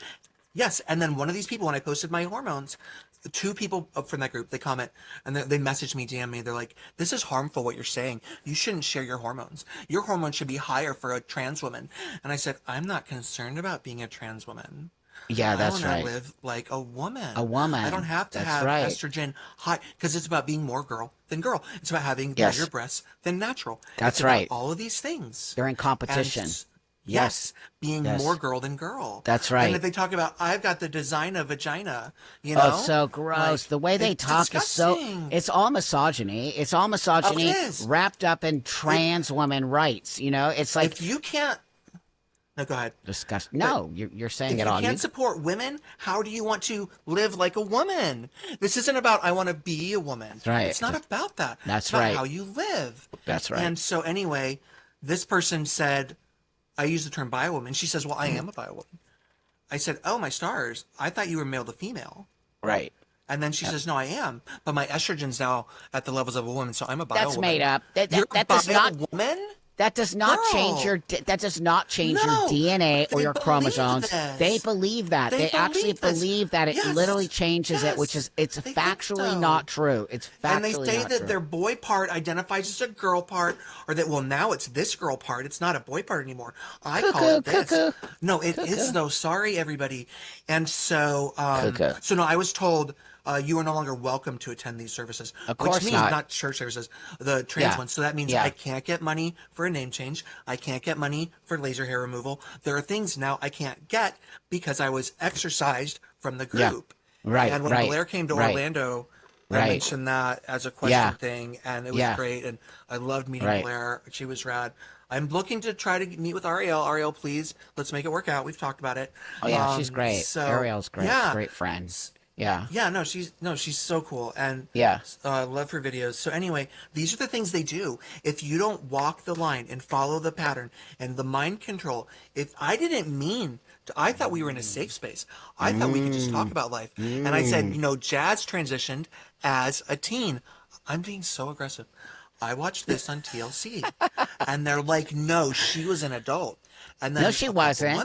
Speaker 1: Yes, and then one of these people, when I posted my hormones, the two people from that group, they comment, and they message me, DM me, they're like, this is harmful what you're saying. You shouldn't share your hormones. Your hormones should be higher for a trans woman. And I said, I'm not concerned about being a trans woman.
Speaker 2: Yeah, that's
Speaker 1: I want
Speaker 2: right.
Speaker 1: to live like a woman.
Speaker 2: A woman.
Speaker 1: I don't have to
Speaker 2: That's
Speaker 1: have
Speaker 2: right.
Speaker 1: estrogen high because it's about being more girl than girl. It's about having
Speaker 2: Yes.
Speaker 1: bigger breasts than natural.
Speaker 2: That's
Speaker 1: it's about
Speaker 2: right.
Speaker 1: all of these things.
Speaker 2: They're in competition.
Speaker 1: And
Speaker 2: Yes.
Speaker 1: being
Speaker 2: Yes.
Speaker 1: more girl than girl.
Speaker 2: That's right.
Speaker 1: And if they talk about, I've got the designer vagina, you know?
Speaker 2: Oh, it's so gross.
Speaker 1: Like,
Speaker 2: The way they
Speaker 1: it's
Speaker 2: talk is so.
Speaker 1: disgusting.
Speaker 2: It's all misogyny. It's all misogyny
Speaker 1: Oh, it is.
Speaker 2: wrapped up in trans woman rights. You know, it's like
Speaker 1: If you can't, no, go ahead.
Speaker 2: disgusting. No, you're saying
Speaker 1: If
Speaker 2: it
Speaker 1: you
Speaker 2: all.
Speaker 1: can't support women, how do you want to live like a woman? This isn't about I want to be a woman.
Speaker 2: That's right.
Speaker 1: It's not about that.
Speaker 2: That's
Speaker 1: it's about
Speaker 2: right.
Speaker 1: how you live.
Speaker 2: That's right.
Speaker 1: And so anyway, this person said, I use the term bio woman. She says, well, I am a bio woman. I said, oh, my stars. I thought you were male to female.
Speaker 2: Right.
Speaker 1: And then she says, no, I am. But my estrogen's now at the levels of a woman, so I'm a bio
Speaker 2: That's
Speaker 1: woman.
Speaker 2: made up. That
Speaker 1: You're a
Speaker 2: does
Speaker 1: bio
Speaker 2: not.
Speaker 1: woman?
Speaker 2: That does not
Speaker 1: Girl.
Speaker 2: change your. That does not change
Speaker 1: No,
Speaker 2: your DNA or
Speaker 1: they
Speaker 2: your
Speaker 1: believe
Speaker 2: chromosomes.
Speaker 1: this.
Speaker 2: They believe that. They actually
Speaker 1: believe this.
Speaker 2: believe that it
Speaker 1: Yes,
Speaker 2: literally changes it, which
Speaker 1: yes,
Speaker 2: is it's
Speaker 1: they think
Speaker 2: factually
Speaker 1: so.
Speaker 2: not true. It's factually
Speaker 1: And they say
Speaker 2: not
Speaker 1: that
Speaker 2: true.
Speaker 1: their boy part identifies as a girl part, or that, well, now it's this girl part. It's not a boy part anymore. I call it this.
Speaker 2: Cuckoo.
Speaker 1: No, it is
Speaker 2: Cuckoo.
Speaker 1: though. Sorry, everybody. And so,
Speaker 2: Cuckoo.
Speaker 1: so no, I was told you are no longer welcome to attend these services.
Speaker 2: Of course
Speaker 1: which means
Speaker 2: not.
Speaker 1: church services, the trans
Speaker 2: Yeah.
Speaker 1: ones. So that means
Speaker 2: Yeah.
Speaker 1: I can't get money for a name change. I can't get money for laser hair removal. There are things now I can't get because I was exercised from the
Speaker 2: Yeah.
Speaker 1: group.
Speaker 2: Right,
Speaker 1: And when
Speaker 2: right,
Speaker 1: Blair came to
Speaker 2: right.
Speaker 1: Orlando, I
Speaker 2: Right.
Speaker 1: mentioned that as a question
Speaker 2: Yeah.
Speaker 1: thing, and it was
Speaker 2: Yeah.
Speaker 1: great. And I loved meeting
Speaker 2: Right.
Speaker 1: Blair. She was rad. I'm looking to try to meet with Ariel. Ariel, please, let's make it work out. We've talked about it.
Speaker 2: Oh yeah, she's great.
Speaker 1: So,
Speaker 2: Ariel's great.
Speaker 1: Yeah.
Speaker 2: Great friend. Yeah.
Speaker 1: Yeah, no, she's so cool, and
Speaker 2: Yeah.
Speaker 1: I love her videos. So anyway, these are the things they do. If you don't walk the line and follow the pattern and the mind control, if I didn't mean to, I thought we were in a safe space. I thought we could just talk about life. And I said, Jazz transitioned as a teen. I'm being so aggressive. I watched this on TLC, and they're like, no, she was an adult. And then
Speaker 2: No, she wasn't.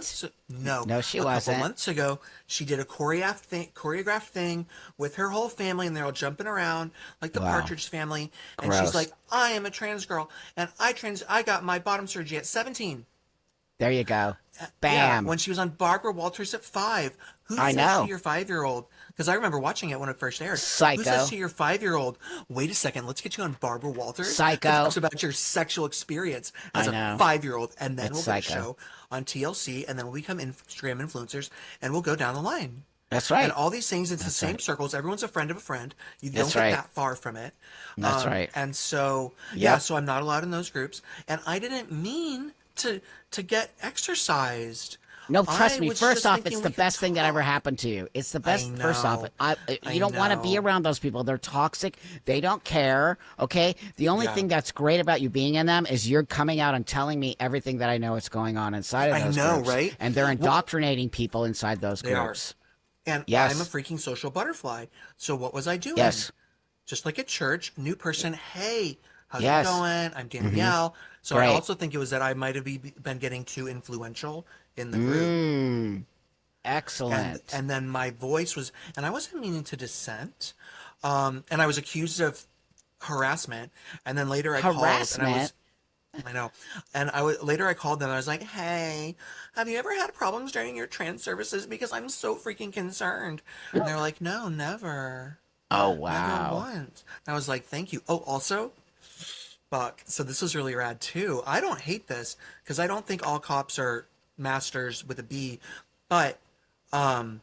Speaker 1: No,
Speaker 2: she
Speaker 1: a
Speaker 2: wasn't.
Speaker 1: couple months ago, she did a choreographed thing with her whole family, and they're all jumping around like the
Speaker 2: Wow.
Speaker 1: Partridge Family. And
Speaker 2: Gross.
Speaker 1: she's like, I am a trans girl, and I got my bottom surgery at 17.
Speaker 2: There you go.
Speaker 1: Yeah,
Speaker 2: Bam.
Speaker 1: when she was on Barbara Walters at 5. Who
Speaker 2: I
Speaker 1: says
Speaker 2: know.
Speaker 1: to your 5-year-old? Because I remember watching it when it first aired.
Speaker 2: Psycho.
Speaker 1: Who says to your 5-year-old, wait a second, let's get you on Barbara Walters?
Speaker 2: Psycho.
Speaker 1: That talks about your sexual experience as
Speaker 2: I know.
Speaker 1: a 5-year-old, and then
Speaker 2: It's
Speaker 1: we'll get a
Speaker 2: psycho.
Speaker 1: show on TLC, and then we'll become Instagram influencers, and we'll go down the line.
Speaker 2: That's right.
Speaker 1: And all these things, it's the same
Speaker 2: right.
Speaker 1: circles. Everyone's a friend of a friend. You
Speaker 2: That's
Speaker 1: don't get
Speaker 2: right.
Speaker 1: that far from it.
Speaker 2: That's right.
Speaker 1: And so,
Speaker 2: Yep.
Speaker 1: so I'm not allowed in those groups. And I didn't mean to get exercised.
Speaker 2: No, trust
Speaker 1: I
Speaker 2: me.
Speaker 1: was
Speaker 2: First
Speaker 1: just
Speaker 2: off,
Speaker 1: thinking
Speaker 2: it's
Speaker 1: we
Speaker 2: the
Speaker 1: could
Speaker 2: best thing that ever
Speaker 1: talk.
Speaker 2: happened to you. It's the best.
Speaker 1: I
Speaker 2: First off,
Speaker 1: know.
Speaker 2: you don't want to be
Speaker 1: know.
Speaker 2: around those people. They're toxic. They don't care. Okay. The only
Speaker 1: Yeah.
Speaker 2: thing that's great about you being in them is you're coming out and telling me everything that I know is going on inside of
Speaker 1: I
Speaker 2: those
Speaker 1: know,
Speaker 2: groups.
Speaker 1: right?
Speaker 2: And they're indoctrinating people inside those
Speaker 1: They are.
Speaker 2: groups.
Speaker 1: And I'm a
Speaker 2: Yes.
Speaker 1: freaking social butterfly. So what was I doing?
Speaker 2: Yes.
Speaker 1: Just like at church, new person, hey, how's it
Speaker 2: Yes.
Speaker 1: going? I'm
Speaker 2: Mm-hmm.
Speaker 1: Danielle. So I
Speaker 2: Great.
Speaker 1: also think it was that I might have been getting too influential in the group.
Speaker 2: Mm.
Speaker 1: And
Speaker 2: Excellent.
Speaker 1: and then my voice was, and I wasn't meaning to dissent. And I was accused of harassment. And then later I called and
Speaker 2: Harassment.
Speaker 1: I know. And later I called them and I was like, "Hey, have you ever had problems during your trans services? Because I'm so freaking concerned." And they're like, "No, never,
Speaker 2: Oh,
Speaker 1: never
Speaker 2: wow.
Speaker 1: once." And I was like, "Thank you." Oh, also, Buck. So this was really rad too. I don't hate this because I don't think all cops are masters with a B, but um,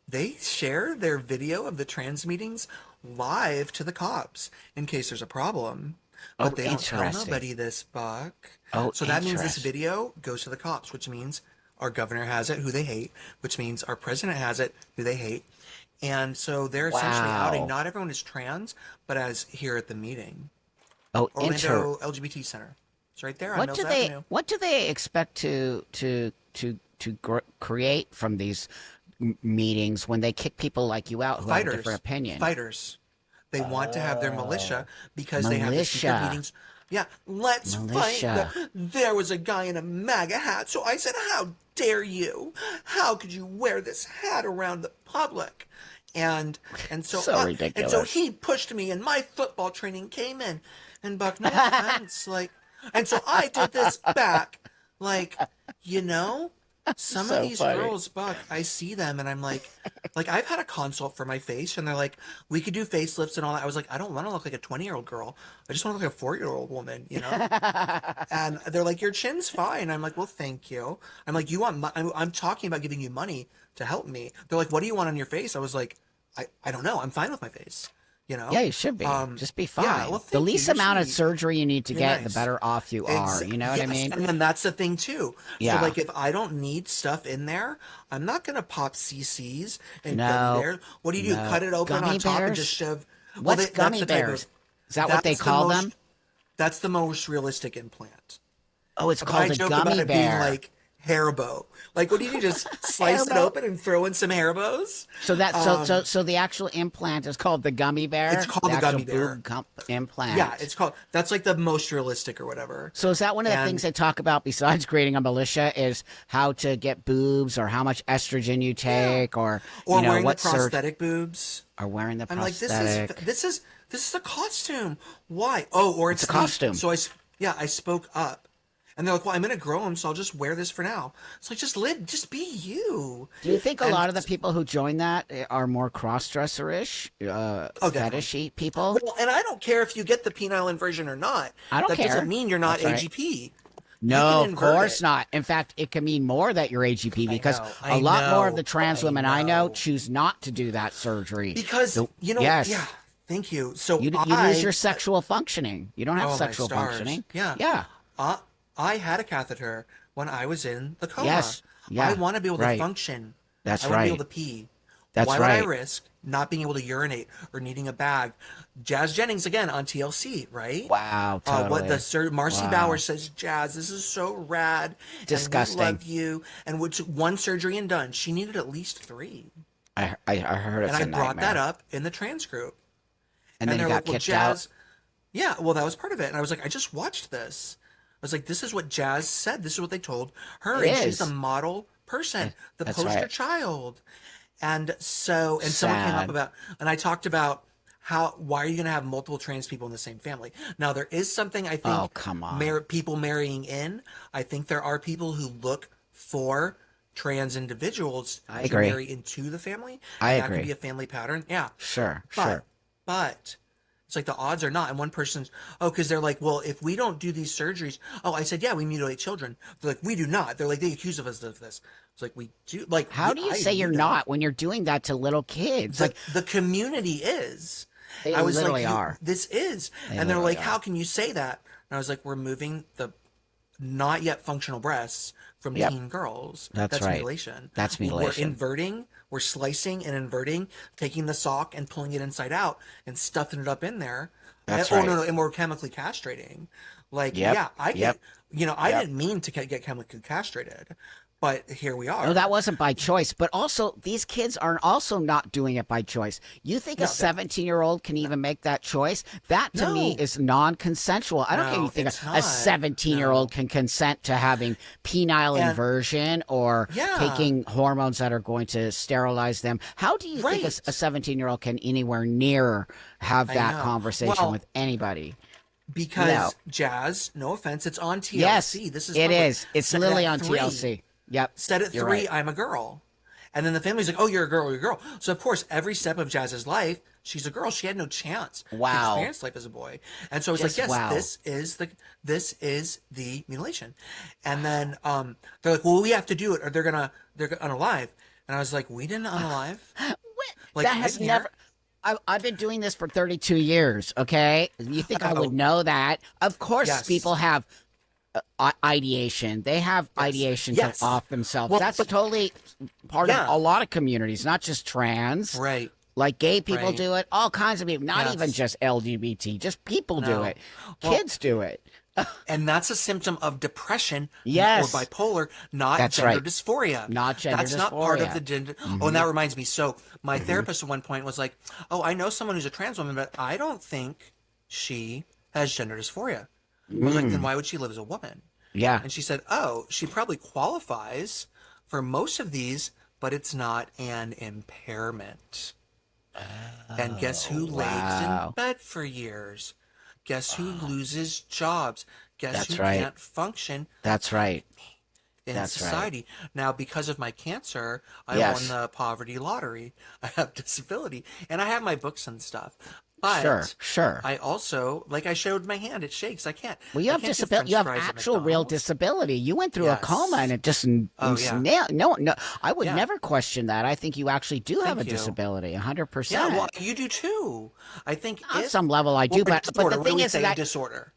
Speaker 1: they share their video of the trans meetings live to the cops in case there's a problem.
Speaker 2: Oh,
Speaker 1: But they don't tell
Speaker 2: interesting.
Speaker 1: nobody this, Buck.
Speaker 2: Oh,
Speaker 1: So that means this
Speaker 2: interesting.
Speaker 1: video goes to the cops, which means our governor has it, who they hate, which means our president has it, who they hate. And so they're essentially outing
Speaker 2: Wow.
Speaker 1: not everyone is trans, but as here at the meeting.
Speaker 2: Oh,
Speaker 1: Orlando LGBT Center. It's right there on Mills Avenue.
Speaker 2: what do they expect to create from these meetings when they kick people like you out who have a different
Speaker 1: Fighters.
Speaker 2: opinion?
Speaker 1: Fighters. They want to have their militia because they have the secret
Speaker 2: Militia.
Speaker 1: meetings. Yeah, let's fight
Speaker 2: Militia.
Speaker 1: there was a guy in a MAGA hat, so I said, "How dare you? How could you wear this hat around the public?" And and so
Speaker 2: So
Speaker 1: and so
Speaker 2: ridiculous.
Speaker 1: he pushed me and my football training came in. And Buck, no offense, like, and so I did this back. Like, you know, some of
Speaker 2: So
Speaker 1: these
Speaker 2: funny.
Speaker 1: girls, Buck, I see them and I'm like I've had a consult for my face and they're like, we could do facelifts and all that. I was like, I don't want to look like a 20-year-old girl. I just want to look like a 4-year-old woman, you know? And they're like, your chin's fine. I'm like, well, thank you. I'm like, you want, I'm talking about giving you money to help me. They're like, what do you want on your face? I was like, I don't know. I'm fine with my face, you
Speaker 2: Yeah,
Speaker 1: know?
Speaker 2: you should be. Just be
Speaker 1: Yeah, well,
Speaker 2: fine. The
Speaker 1: thank you.
Speaker 2: least
Speaker 1: You're
Speaker 2: amount of
Speaker 1: sweet.
Speaker 2: surgery you need to
Speaker 1: You're
Speaker 2: get, the
Speaker 1: nice.
Speaker 2: better off you are. You know what I
Speaker 1: Yes,
Speaker 2: mean?
Speaker 1: and then that's the thing too. So
Speaker 2: Yeah.
Speaker 1: like if I don't need stuff in there, I'm not gonna pop CCs and gummy
Speaker 2: No.
Speaker 1: bears. What do you do?
Speaker 2: No.
Speaker 1: Cut it open
Speaker 2: Gummy
Speaker 1: on top and just
Speaker 2: bears?
Speaker 1: shove. Well,
Speaker 2: What's
Speaker 1: that's
Speaker 2: gummy
Speaker 1: the type
Speaker 2: bears?
Speaker 1: of
Speaker 2: Is that what they
Speaker 1: that's the
Speaker 2: call them?
Speaker 1: most that's the most realistic implant.
Speaker 2: Oh, it's
Speaker 1: But I
Speaker 2: called a
Speaker 1: joke about
Speaker 2: gummy
Speaker 1: it being
Speaker 2: bear.
Speaker 1: like Haribo. Like, what do you do? Just slice it
Speaker 2: Haribo.
Speaker 1: open and throw in some Haribos?
Speaker 2: So so the actual implant is called the gummy
Speaker 1: It's
Speaker 2: bear,
Speaker 1: called
Speaker 2: the
Speaker 1: the
Speaker 2: actual
Speaker 1: gummy bear.
Speaker 2: implant.
Speaker 1: Yeah, it's called. That's like the most realistic or whatever.
Speaker 2: So is that one of the things
Speaker 1: And
Speaker 2: they talk about besides creating a militia is how to get boobs or how much estrogen you
Speaker 1: yeah,
Speaker 2: take or
Speaker 1: or wearing the
Speaker 2: what surge
Speaker 1: prosthetic boobs.
Speaker 2: or wearing the
Speaker 1: I'm like,
Speaker 2: prosthetic.
Speaker 1: this is a costume. Why? Oh, or
Speaker 2: It's
Speaker 1: it's
Speaker 2: a
Speaker 1: the
Speaker 2: costume.
Speaker 1: so yeah, I spoke up, and they're like, well, I'm gonna grow them, so I'll just wear this for now. It's like, just live, just be you.
Speaker 2: Do you think a
Speaker 1: And
Speaker 2: lot of the people who join that are more cross-dresser-ish,
Speaker 1: oh, definitely.
Speaker 2: fetishy people?
Speaker 1: Well, and I don't care if you get the penile inversion or not.
Speaker 2: I don't
Speaker 1: That doesn't
Speaker 2: care.
Speaker 1: mean you're not
Speaker 2: That's right.
Speaker 1: AGP. You can
Speaker 2: No, of
Speaker 1: invert
Speaker 2: course
Speaker 1: it.
Speaker 2: not. In fact, it can mean more that you're AGP because a
Speaker 1: I
Speaker 2: lot more of the
Speaker 1: know,
Speaker 2: trans
Speaker 1: I
Speaker 2: women I know
Speaker 1: know.
Speaker 2: choose not to do that surgery.
Speaker 1: Because yeah.
Speaker 2: Yes,
Speaker 1: Thank you. So
Speaker 2: you lose your sexual functioning. You don't have
Speaker 1: oh my
Speaker 2: sexual
Speaker 1: stars,
Speaker 2: functioning.
Speaker 1: yeah.
Speaker 2: Yeah.
Speaker 1: Uh, I had a catheter when I was in the coma.
Speaker 2: Yes.
Speaker 1: I
Speaker 2: Yeah.
Speaker 1: want to be able to
Speaker 2: Right.
Speaker 1: function.
Speaker 2: That's
Speaker 1: I want to be able
Speaker 2: right.
Speaker 1: to pee.
Speaker 2: That's
Speaker 1: Why would I
Speaker 2: right.
Speaker 1: risk not being able to urinate or needing a bag? Jazz Jennings again on TLC, right?
Speaker 2: Wow.
Speaker 1: What the
Speaker 2: Totally.
Speaker 1: Marcy
Speaker 2: Wow.
Speaker 1: Bauer says, Jazz, this is so rad, and we
Speaker 2: Disgusting.
Speaker 1: love you. And which one surgery and done. She needed at least 3,
Speaker 2: I heard it's
Speaker 1: and I
Speaker 2: a
Speaker 1: brought that
Speaker 2: nightmare.
Speaker 1: up in the trans group,
Speaker 2: And
Speaker 1: and
Speaker 2: then you
Speaker 1: they're
Speaker 2: got
Speaker 1: like, "Well,
Speaker 2: kicked out.
Speaker 1: Jazz, yeah, well, that was part of it." And I was like, "I just watched this." I was like, "This is what Jazz said. This is what they told her,
Speaker 2: It
Speaker 1: and she's a
Speaker 2: is.
Speaker 1: model person, the
Speaker 2: That's
Speaker 1: poster
Speaker 2: right.
Speaker 1: child." And so, and someone came up
Speaker 2: Sad.
Speaker 1: about, and I talked about why are you going to have multiple trans people in the same family? Now, there is something I
Speaker 2: Oh,
Speaker 1: think
Speaker 2: come on.
Speaker 1: people marrying in. I think there are people who look for trans individuals
Speaker 2: I
Speaker 1: to
Speaker 2: agree.
Speaker 1: marry into the family,
Speaker 2: I
Speaker 1: and that could
Speaker 2: agree.
Speaker 1: be a family pattern. Yeah,
Speaker 2: Sure.
Speaker 1: but
Speaker 2: Sure.
Speaker 1: but it's like the odds are not. And one person's because they're like, well, if we don't do these surgeries, oh, I said, yeah, we mutilate children. They're like, we do not. They're like, they accuse of us of this. It's like we do. Like,
Speaker 2: How do you say
Speaker 1: we
Speaker 2: you're
Speaker 1: know.
Speaker 2: not when you're doing that to little kids? Like
Speaker 1: The community is.
Speaker 2: they
Speaker 1: I was like,
Speaker 2: literally are.
Speaker 1: this is,
Speaker 2: They
Speaker 1: and they're
Speaker 2: literally
Speaker 1: like,
Speaker 2: are.
Speaker 1: how can you say that? And I was like, we're moving the not yet functional breasts from
Speaker 2: Yep.
Speaker 1: teen girls.
Speaker 2: That's right.
Speaker 1: Mutilation.
Speaker 2: That's mutilation.
Speaker 1: We're inverting, we're slicing and inverting, taking the sock and pulling it inside out and stuffing it up in there.
Speaker 2: That's
Speaker 1: Oh
Speaker 2: right.
Speaker 1: no, no, and we're chemically castrating. Like,
Speaker 2: Yep.
Speaker 1: yeah, I
Speaker 2: Yep.
Speaker 1: get, I
Speaker 2: Yep.
Speaker 1: didn't mean to get chemically castrated, but here we are.
Speaker 2: No, that wasn't by choice. But also, these kids are also not doing it by choice. You think a 17-year-old can even make that choice? That to me
Speaker 1: No.
Speaker 2: is non-consensual. I don't care if you think
Speaker 1: it's
Speaker 2: a
Speaker 1: not.
Speaker 2: 17-year-old can consent to having penile
Speaker 1: And-
Speaker 2: inversion or
Speaker 1: Yeah.
Speaker 2: taking hormones that are going to sterilize them. How do you think
Speaker 1: Right.
Speaker 2: a 17-year-old can anywhere near have that
Speaker 1: know.
Speaker 2: conversation
Speaker 1: Well,
Speaker 2: with anybody?
Speaker 1: Because
Speaker 2: No.
Speaker 1: Jazz, no offense, it's on TLC.
Speaker 2: Yes,
Speaker 1: This is
Speaker 2: it
Speaker 1: public.
Speaker 2: is. It's
Speaker 1: Set
Speaker 2: literally
Speaker 1: at
Speaker 2: on
Speaker 1: 3.
Speaker 2: TLC. Yep.
Speaker 1: Said at
Speaker 2: you're
Speaker 1: 3,
Speaker 2: right.
Speaker 1: I'm a girl. And then the family's like, oh, you're a girl, you're a girl. So, of course, every step of Jazz's life, she's a girl. She had no chance to
Speaker 2: Wow.
Speaker 1: experience life as a boy. And so I was like,
Speaker 2: Yes,
Speaker 1: yes,
Speaker 2: wow.
Speaker 1: this is the mutilation. And then they're like, well, we have to do it or they're gonna unalive. And I was like, we didn't unalive. Like,
Speaker 2: That has
Speaker 1: right here.
Speaker 2: never. I've been doing this for 32 years. Okay, you think I would know that? Of course,
Speaker 1: Yes.
Speaker 2: people have ideation. They have ideation
Speaker 1: Yes.
Speaker 2: to off themselves.
Speaker 1: Well,
Speaker 2: That's
Speaker 1: but-
Speaker 2: totally part
Speaker 1: Yeah.
Speaker 2: of a lot of communities, not just trans.
Speaker 1: Right.
Speaker 2: Like gay people
Speaker 1: Right.
Speaker 2: do it. All kinds of people. Not
Speaker 1: Yes.
Speaker 2: even just LGBT. Just people do
Speaker 1: No.
Speaker 2: it.
Speaker 1: Well-
Speaker 2: Kids do it.
Speaker 1: And that's a symptom of depression
Speaker 2: Yes.
Speaker 1: or bipolar, not
Speaker 2: That's
Speaker 1: gender
Speaker 2: right.
Speaker 1: dysphoria.
Speaker 2: Not gender
Speaker 1: That's not part of
Speaker 2: dysphoria.
Speaker 1: the gender. Oh, and that reminds me. So my therapist at one point was like, oh, I know someone who's a trans woman, but I don't think she has gender dysphoria. I was like, then why would she live as a woman?
Speaker 2: Yeah.
Speaker 1: And she said, oh, she probably qualifies for most of these, but it's not an impairment. And guess who lays
Speaker 2: wow.
Speaker 1: in bed for years? Guess who loses jobs? Guess
Speaker 2: That's
Speaker 1: who
Speaker 2: right.
Speaker 1: can't function
Speaker 2: That's right.
Speaker 1: in
Speaker 2: That's right.
Speaker 1: society? Now, because of my cancer, I
Speaker 2: Yes.
Speaker 1: won the poverty lottery. I have disability, and I have my books and stuff. But
Speaker 2: Sure.
Speaker 1: I also, like I showed my hand, it shakes. I can't.
Speaker 2: Well, you
Speaker 1: I
Speaker 2: have
Speaker 1: can't do
Speaker 2: disability.
Speaker 1: French
Speaker 2: You have
Speaker 1: fries at
Speaker 2: actual real
Speaker 1: McDonald's.
Speaker 2: disability. You went through a
Speaker 1: Yes.
Speaker 2: coma, and it just
Speaker 1: yeah.
Speaker 2: no. I would
Speaker 1: Yeah.
Speaker 2: never question that. I think you actually do have a
Speaker 1: Thank you.
Speaker 2: disability,
Speaker 1: Yeah,
Speaker 2: 100%.
Speaker 1: well, you do too. I think
Speaker 2: On
Speaker 1: if,
Speaker 2: some level, I do,
Speaker 1: or a
Speaker 2: but
Speaker 1: disorder.
Speaker 2: the
Speaker 1: What do
Speaker 2: thing
Speaker 1: we
Speaker 2: is
Speaker 1: say,
Speaker 2: that
Speaker 1: a disorder.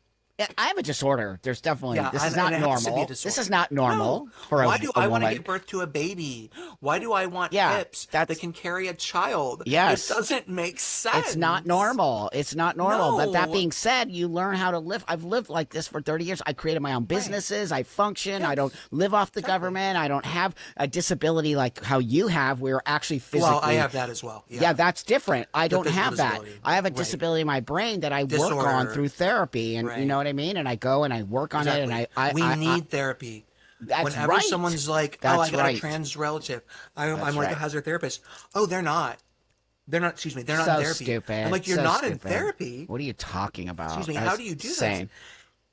Speaker 2: I have a disorder. There's definitely
Speaker 1: Yeah,
Speaker 2: this is
Speaker 1: and
Speaker 2: not
Speaker 1: it has to be a
Speaker 2: normal.
Speaker 1: disorder.
Speaker 2: This is not normal
Speaker 1: No.
Speaker 2: for
Speaker 1: Why
Speaker 2: a
Speaker 1: do I want to
Speaker 2: woman.
Speaker 1: give birth to a baby? Why do I want
Speaker 2: Yeah,
Speaker 1: hips
Speaker 2: that's-
Speaker 1: that can carry a child?
Speaker 2: Yes.
Speaker 1: It doesn't make sense.
Speaker 2: It's not normal. It's not normal. But that
Speaker 1: No.
Speaker 2: being said, you learn how to live. I've lived like this for 30 years. I created my own businesses. I function. I don't live off the government. I don't have a disability like how you have. We're actually physically.
Speaker 1: Well, I have that as well.
Speaker 2: Yeah, that's different. I don't
Speaker 1: physical
Speaker 2: have that.
Speaker 1: disability.
Speaker 2: I have a
Speaker 1: Right.
Speaker 2: disability in my brain that I work on
Speaker 1: Disorder.
Speaker 2: through therapy, and you
Speaker 1: Right.
Speaker 2: know what I mean. And I go and I work on it, and
Speaker 1: we
Speaker 2: I
Speaker 1: need therapy.
Speaker 2: That's
Speaker 1: Whenever
Speaker 2: right.
Speaker 1: someone's like,
Speaker 2: That's
Speaker 1: "Oh, I got
Speaker 2: right.
Speaker 1: a trans relative," I'm like,
Speaker 2: right.
Speaker 1: "How's your therapist?" "Oh, they're not. They're not. Excuse me. They're not
Speaker 2: so
Speaker 1: in therapy."
Speaker 2: stupid.
Speaker 1: I'm like, "You're
Speaker 2: so
Speaker 1: not in
Speaker 2: stupid.
Speaker 1: therapy."
Speaker 2: What are you talking about?
Speaker 1: Excuse me.
Speaker 2: That's
Speaker 1: How do you do
Speaker 2: insane.
Speaker 1: this?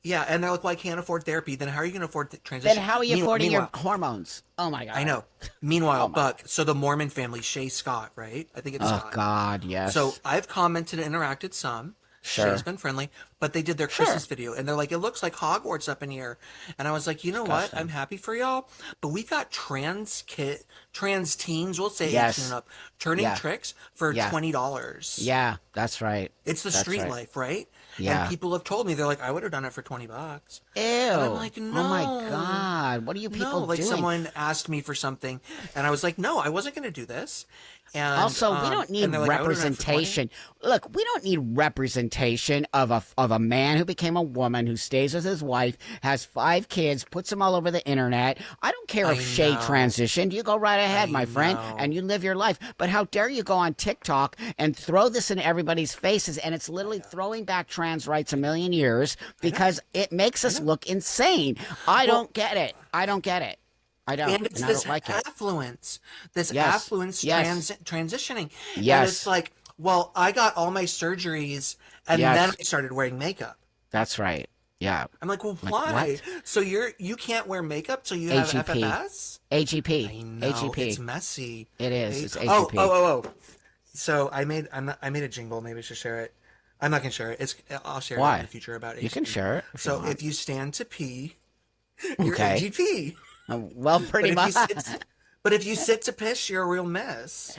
Speaker 1: Yeah, and they're like, "Well, I can't afford therapy." Then how are you going to afford transition?
Speaker 2: Then how are you affording
Speaker 1: Meanwhile,
Speaker 2: your hormones? Oh my god!
Speaker 1: I know. Meanwhile, Buck. So the Mormon family, Shay Scott, right? I think it's
Speaker 2: Oh
Speaker 1: Scott.
Speaker 2: god, yes.
Speaker 1: So I've commented and interacted some.
Speaker 2: Sure.
Speaker 1: Shay's been friendly, but they did their Christmas video, and they're like, "It looks like Hogwarts up in here," and I was like, "You know what? I'm happy for y'all, but we got trans teens, we'll say
Speaker 2: Yes.
Speaker 1: 18 and up, turning
Speaker 2: Yeah.
Speaker 1: tricks for
Speaker 2: Yeah.
Speaker 1: $20.
Speaker 2: yeah, that's right.
Speaker 1: It's the
Speaker 2: That's
Speaker 1: street
Speaker 2: right.
Speaker 1: life, right?
Speaker 2: Yeah.
Speaker 1: And people have told me they're like, "I would have done it for $20."
Speaker 2: Ew!
Speaker 1: I'm like,
Speaker 2: Oh my
Speaker 1: no.
Speaker 2: god! What are you people
Speaker 1: No, like
Speaker 2: doing?
Speaker 1: someone asked me for something, and I was like, "No, I wasn't going to do this." And
Speaker 2: Also, we don't need
Speaker 1: and they're like, "I would've done it for 20."
Speaker 2: representation. Look, we don't need representation of a man who became a woman who stays with his wife, has 5 kids, puts them all over the internet. I don't care if
Speaker 1: I
Speaker 2: Shay
Speaker 1: know.
Speaker 2: transitioned. You go right ahead, my friend,
Speaker 1: know.
Speaker 2: and you live your life. But how dare you go on TikTok and throw this in everybody's faces? And it's literally throwing back trans rights a million years because it makes us look insane. I don't get it. I don't get it. I don't.
Speaker 1: And it's
Speaker 2: I
Speaker 1: this
Speaker 2: don't like it.
Speaker 1: affluence, this
Speaker 2: Yes.
Speaker 1: affluence
Speaker 2: Yes.
Speaker 1: transitioning. And
Speaker 2: Yes.
Speaker 1: it's like, well, I got all my surgeries, and
Speaker 2: Yes.
Speaker 1: then I started wearing makeup.
Speaker 2: That's right. Yeah.
Speaker 1: I'm like, well,
Speaker 2: Like,
Speaker 1: why?
Speaker 2: what?
Speaker 1: So you can't wear makeup till you have
Speaker 2: AGP.
Speaker 1: FFS?
Speaker 2: AGP.
Speaker 1: I know,
Speaker 2: AGP.
Speaker 1: it's messy.
Speaker 2: It is. It's
Speaker 1: Oh,
Speaker 2: AGP.
Speaker 1: oh. So I made a jingle. Maybe I should share it. I'm not gonna share it. I'll share
Speaker 2: Why?
Speaker 1: it in the future about AGP.
Speaker 2: You can share it. If you
Speaker 1: So
Speaker 2: want.
Speaker 1: if you stand to pee, you're
Speaker 2: Okay.
Speaker 1: AGP.
Speaker 2: Well, pretty much.
Speaker 1: But if you sit to piss, you're a real mess.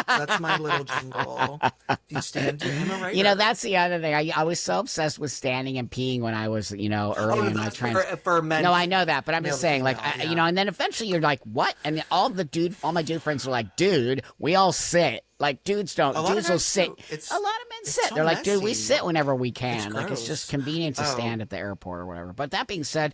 Speaker 1: That's my little jingle. If you stand to, I'm a writer.
Speaker 2: You know, that's the other thing. I was so obsessed with standing and peeing when I was, early in my
Speaker 1: that's
Speaker 2: trans.
Speaker 1: for men.
Speaker 2: No, I know that, but I'm
Speaker 1: Male
Speaker 2: just
Speaker 1: to
Speaker 2: saying, like,
Speaker 1: female, yeah.
Speaker 2: and then eventually you're like, what? And all my dude friends were like, dude, we all sit. Like dudes don't.
Speaker 1: A lot of
Speaker 2: Dudes will
Speaker 1: guys
Speaker 2: sit.
Speaker 1: do.
Speaker 2: A lot of men
Speaker 1: It's
Speaker 2: sit.
Speaker 1: so
Speaker 2: They're like, dude, we
Speaker 1: messy.
Speaker 2: sit whenever we
Speaker 1: It's
Speaker 2: can. Like it's just
Speaker 1: gross.
Speaker 2: convenient to
Speaker 1: Oh,
Speaker 2: stand at the airport or whatever. But that being said,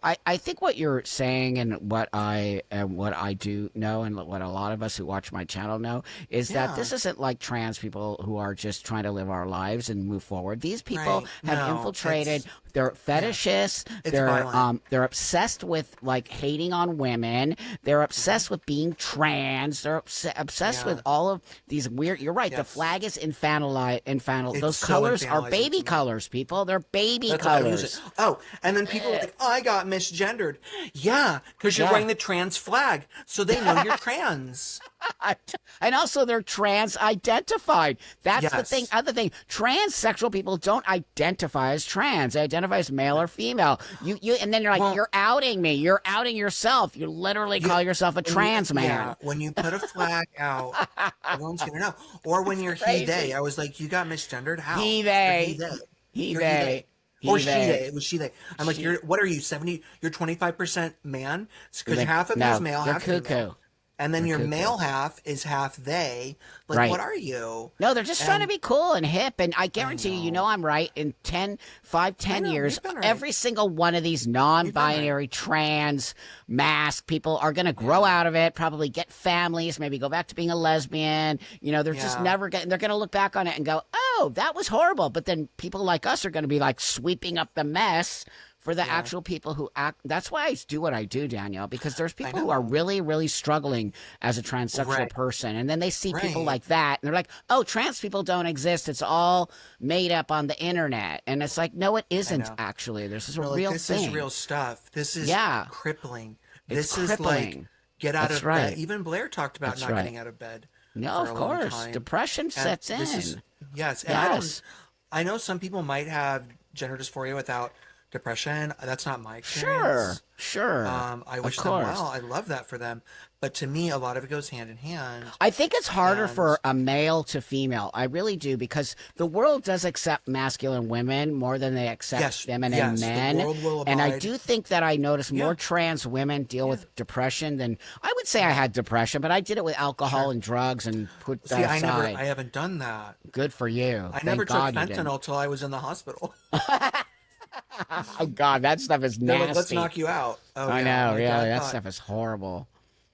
Speaker 2: I think what you're saying and what I do know and what a lot of us who watch my channel know is that
Speaker 1: yeah.
Speaker 2: this isn't like trans people who are just trying to live our lives and move forward. These people
Speaker 1: Right.
Speaker 2: have
Speaker 1: No,
Speaker 2: infiltrated.
Speaker 1: it's
Speaker 2: They're
Speaker 1: yeah.
Speaker 2: fetishists.
Speaker 1: It's violent.
Speaker 2: They're obsessed with like hating on women. They're
Speaker 1: Hmm.
Speaker 2: obsessed with being trans. They're obsessed with
Speaker 1: Yeah.
Speaker 2: all of these weird. You're right. The
Speaker 1: Yes.
Speaker 2: flag is infantile. Infantile.
Speaker 1: It's
Speaker 2: Those
Speaker 1: so
Speaker 2: colors are
Speaker 1: infantilizing
Speaker 2: baby
Speaker 1: to me.
Speaker 2: colors, people. They're baby
Speaker 1: That's what I was using.
Speaker 2: colors.
Speaker 1: Oh, and then people are like, I got misgendered. Yeah, because you're
Speaker 2: Yeah.
Speaker 1: wearing the trans flag, so they know you're trans.
Speaker 2: And also they're trans identified. That's the thing.
Speaker 1: Yes.
Speaker 2: Other thing, transsexual people don't identify as trans. They identify as male or female. And then you're like,
Speaker 1: Well,
Speaker 2: you're outing me. You're outing yourself. You literally
Speaker 1: you,
Speaker 2: call yourself a trans
Speaker 1: yeah,
Speaker 2: man.
Speaker 1: when you put a flag out, everyone's gonna know. Or when you're he they,
Speaker 2: Crazy.
Speaker 1: I was like, you got misgendered. How?
Speaker 2: He
Speaker 1: You're he
Speaker 2: they.
Speaker 1: they.
Speaker 2: He
Speaker 1: You're he they.
Speaker 2: they.
Speaker 1: Or
Speaker 2: He
Speaker 1: she they.
Speaker 2: they.
Speaker 1: It was she they. I'm like,
Speaker 2: She.
Speaker 1: what are you? 70? You're 25% man because
Speaker 2: Like,
Speaker 1: half of you is
Speaker 2: no,
Speaker 1: male,
Speaker 2: you're
Speaker 1: half female,
Speaker 2: cuckoo.
Speaker 1: and then
Speaker 2: You're
Speaker 1: your
Speaker 2: cuckoo.
Speaker 1: male half is half they. Like, what
Speaker 2: Right.
Speaker 1: are you?
Speaker 2: No, they're just trying to
Speaker 1: And
Speaker 2: be cool and hip. And I
Speaker 1: I
Speaker 2: guarantee you,
Speaker 1: know.
Speaker 2: I'm right. In 10
Speaker 1: I know.
Speaker 2: years,
Speaker 1: You've been right.
Speaker 2: every single one of these
Speaker 1: You've been right.
Speaker 2: non-binary, trans, mask people are going to grow
Speaker 1: Yeah.
Speaker 2: out of it, probably get families, maybe go back to being a lesbian. They're just
Speaker 1: Yeah.
Speaker 2: never getting, they're going to look back on it and go, oh, that was horrible. But then people like us are going to be like sweeping up the mess for the
Speaker 1: Yeah.
Speaker 2: actual people who act. That's why I do what I do, Danielle, because there's
Speaker 1: I
Speaker 2: people who are
Speaker 1: know.
Speaker 2: really, really struggling as a transsexual
Speaker 1: Right.
Speaker 2: person. And then they see people
Speaker 1: Right.
Speaker 2: like that and they're like, oh, trans people don't exist. It's all made up on the internet. And it's like, no, it
Speaker 1: I
Speaker 2: isn't
Speaker 1: know.
Speaker 2: actually. This is a
Speaker 1: No, like
Speaker 2: real
Speaker 1: this is
Speaker 2: thing.
Speaker 1: real stuff. This is
Speaker 2: Yeah,
Speaker 1: crippling.
Speaker 2: it's
Speaker 1: This is like
Speaker 2: crippling.
Speaker 1: get out
Speaker 2: That's
Speaker 1: of bed.
Speaker 2: right.
Speaker 1: Even Blair talked about
Speaker 2: That's
Speaker 1: not
Speaker 2: right.
Speaker 1: getting out of bed
Speaker 2: No,
Speaker 1: for
Speaker 2: of
Speaker 1: a long
Speaker 2: course.
Speaker 1: time.
Speaker 2: Depression
Speaker 1: And
Speaker 2: sets
Speaker 1: this is
Speaker 2: in.
Speaker 1: yes, and
Speaker 2: Yes.
Speaker 1: I know some people might have gender dysphoria without depression. That's not my
Speaker 2: Sure.
Speaker 1: experience.
Speaker 2: Sure.
Speaker 1: I
Speaker 2: Of
Speaker 1: wish them
Speaker 2: course.
Speaker 1: well. I love that for them. But to me, a lot of it goes hand in hand.
Speaker 2: I think it's harder
Speaker 1: And
Speaker 2: for a male to female. I really do because the world does accept masculine women more than they accept
Speaker 1: yes,
Speaker 2: feminine
Speaker 1: yes, the
Speaker 2: men.
Speaker 1: world will
Speaker 2: And I
Speaker 1: abide.
Speaker 2: do think that I notice
Speaker 1: Yeah,
Speaker 2: more trans women deal
Speaker 1: yeah,
Speaker 2: with depression than I would say I had depression, but I did it with alcohol
Speaker 1: sure.
Speaker 2: and drugs and put
Speaker 1: See,
Speaker 2: that aside.
Speaker 1: I haven't done that.
Speaker 2: Good for you.
Speaker 1: I never
Speaker 2: Thank
Speaker 1: took
Speaker 2: God you didn't.
Speaker 1: fentanyl till I was in the hospital.
Speaker 2: Oh God, that stuff is
Speaker 1: They're like, let's
Speaker 2: nasty.
Speaker 1: knock you out. Oh
Speaker 2: I
Speaker 1: yeah,
Speaker 2: know, yeah, that stuff is horrible.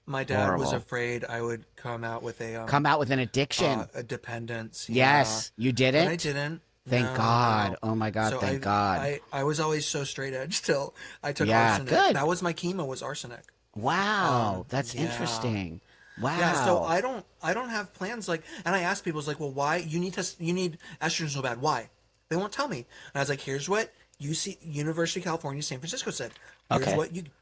Speaker 1: my dad was
Speaker 2: Horrible.
Speaker 1: afraid I would come out with
Speaker 2: Come out with an addiction.
Speaker 1: a dependence. Yeah,
Speaker 2: Yes, you
Speaker 1: but I
Speaker 2: didn't?
Speaker 1: didn't.
Speaker 2: Thank
Speaker 1: No,
Speaker 2: God.
Speaker 1: no.
Speaker 2: Oh my God,
Speaker 1: So
Speaker 2: thank God.
Speaker 1: I was always so straight edge till I took
Speaker 2: Yeah,
Speaker 1: arsenic.
Speaker 2: good.
Speaker 1: That was my chemo was arsenic.
Speaker 2: Wow, that's
Speaker 1: Yeah.
Speaker 2: interesting.
Speaker 1: Yeah, so
Speaker 2: Wow.
Speaker 1: I don't have plans like, and I ask people, it's like, well, why you need estrogen so bad? Why? They won't tell me. And I was like, here's what University of California, San Francisco said. Here's
Speaker 2: Okay.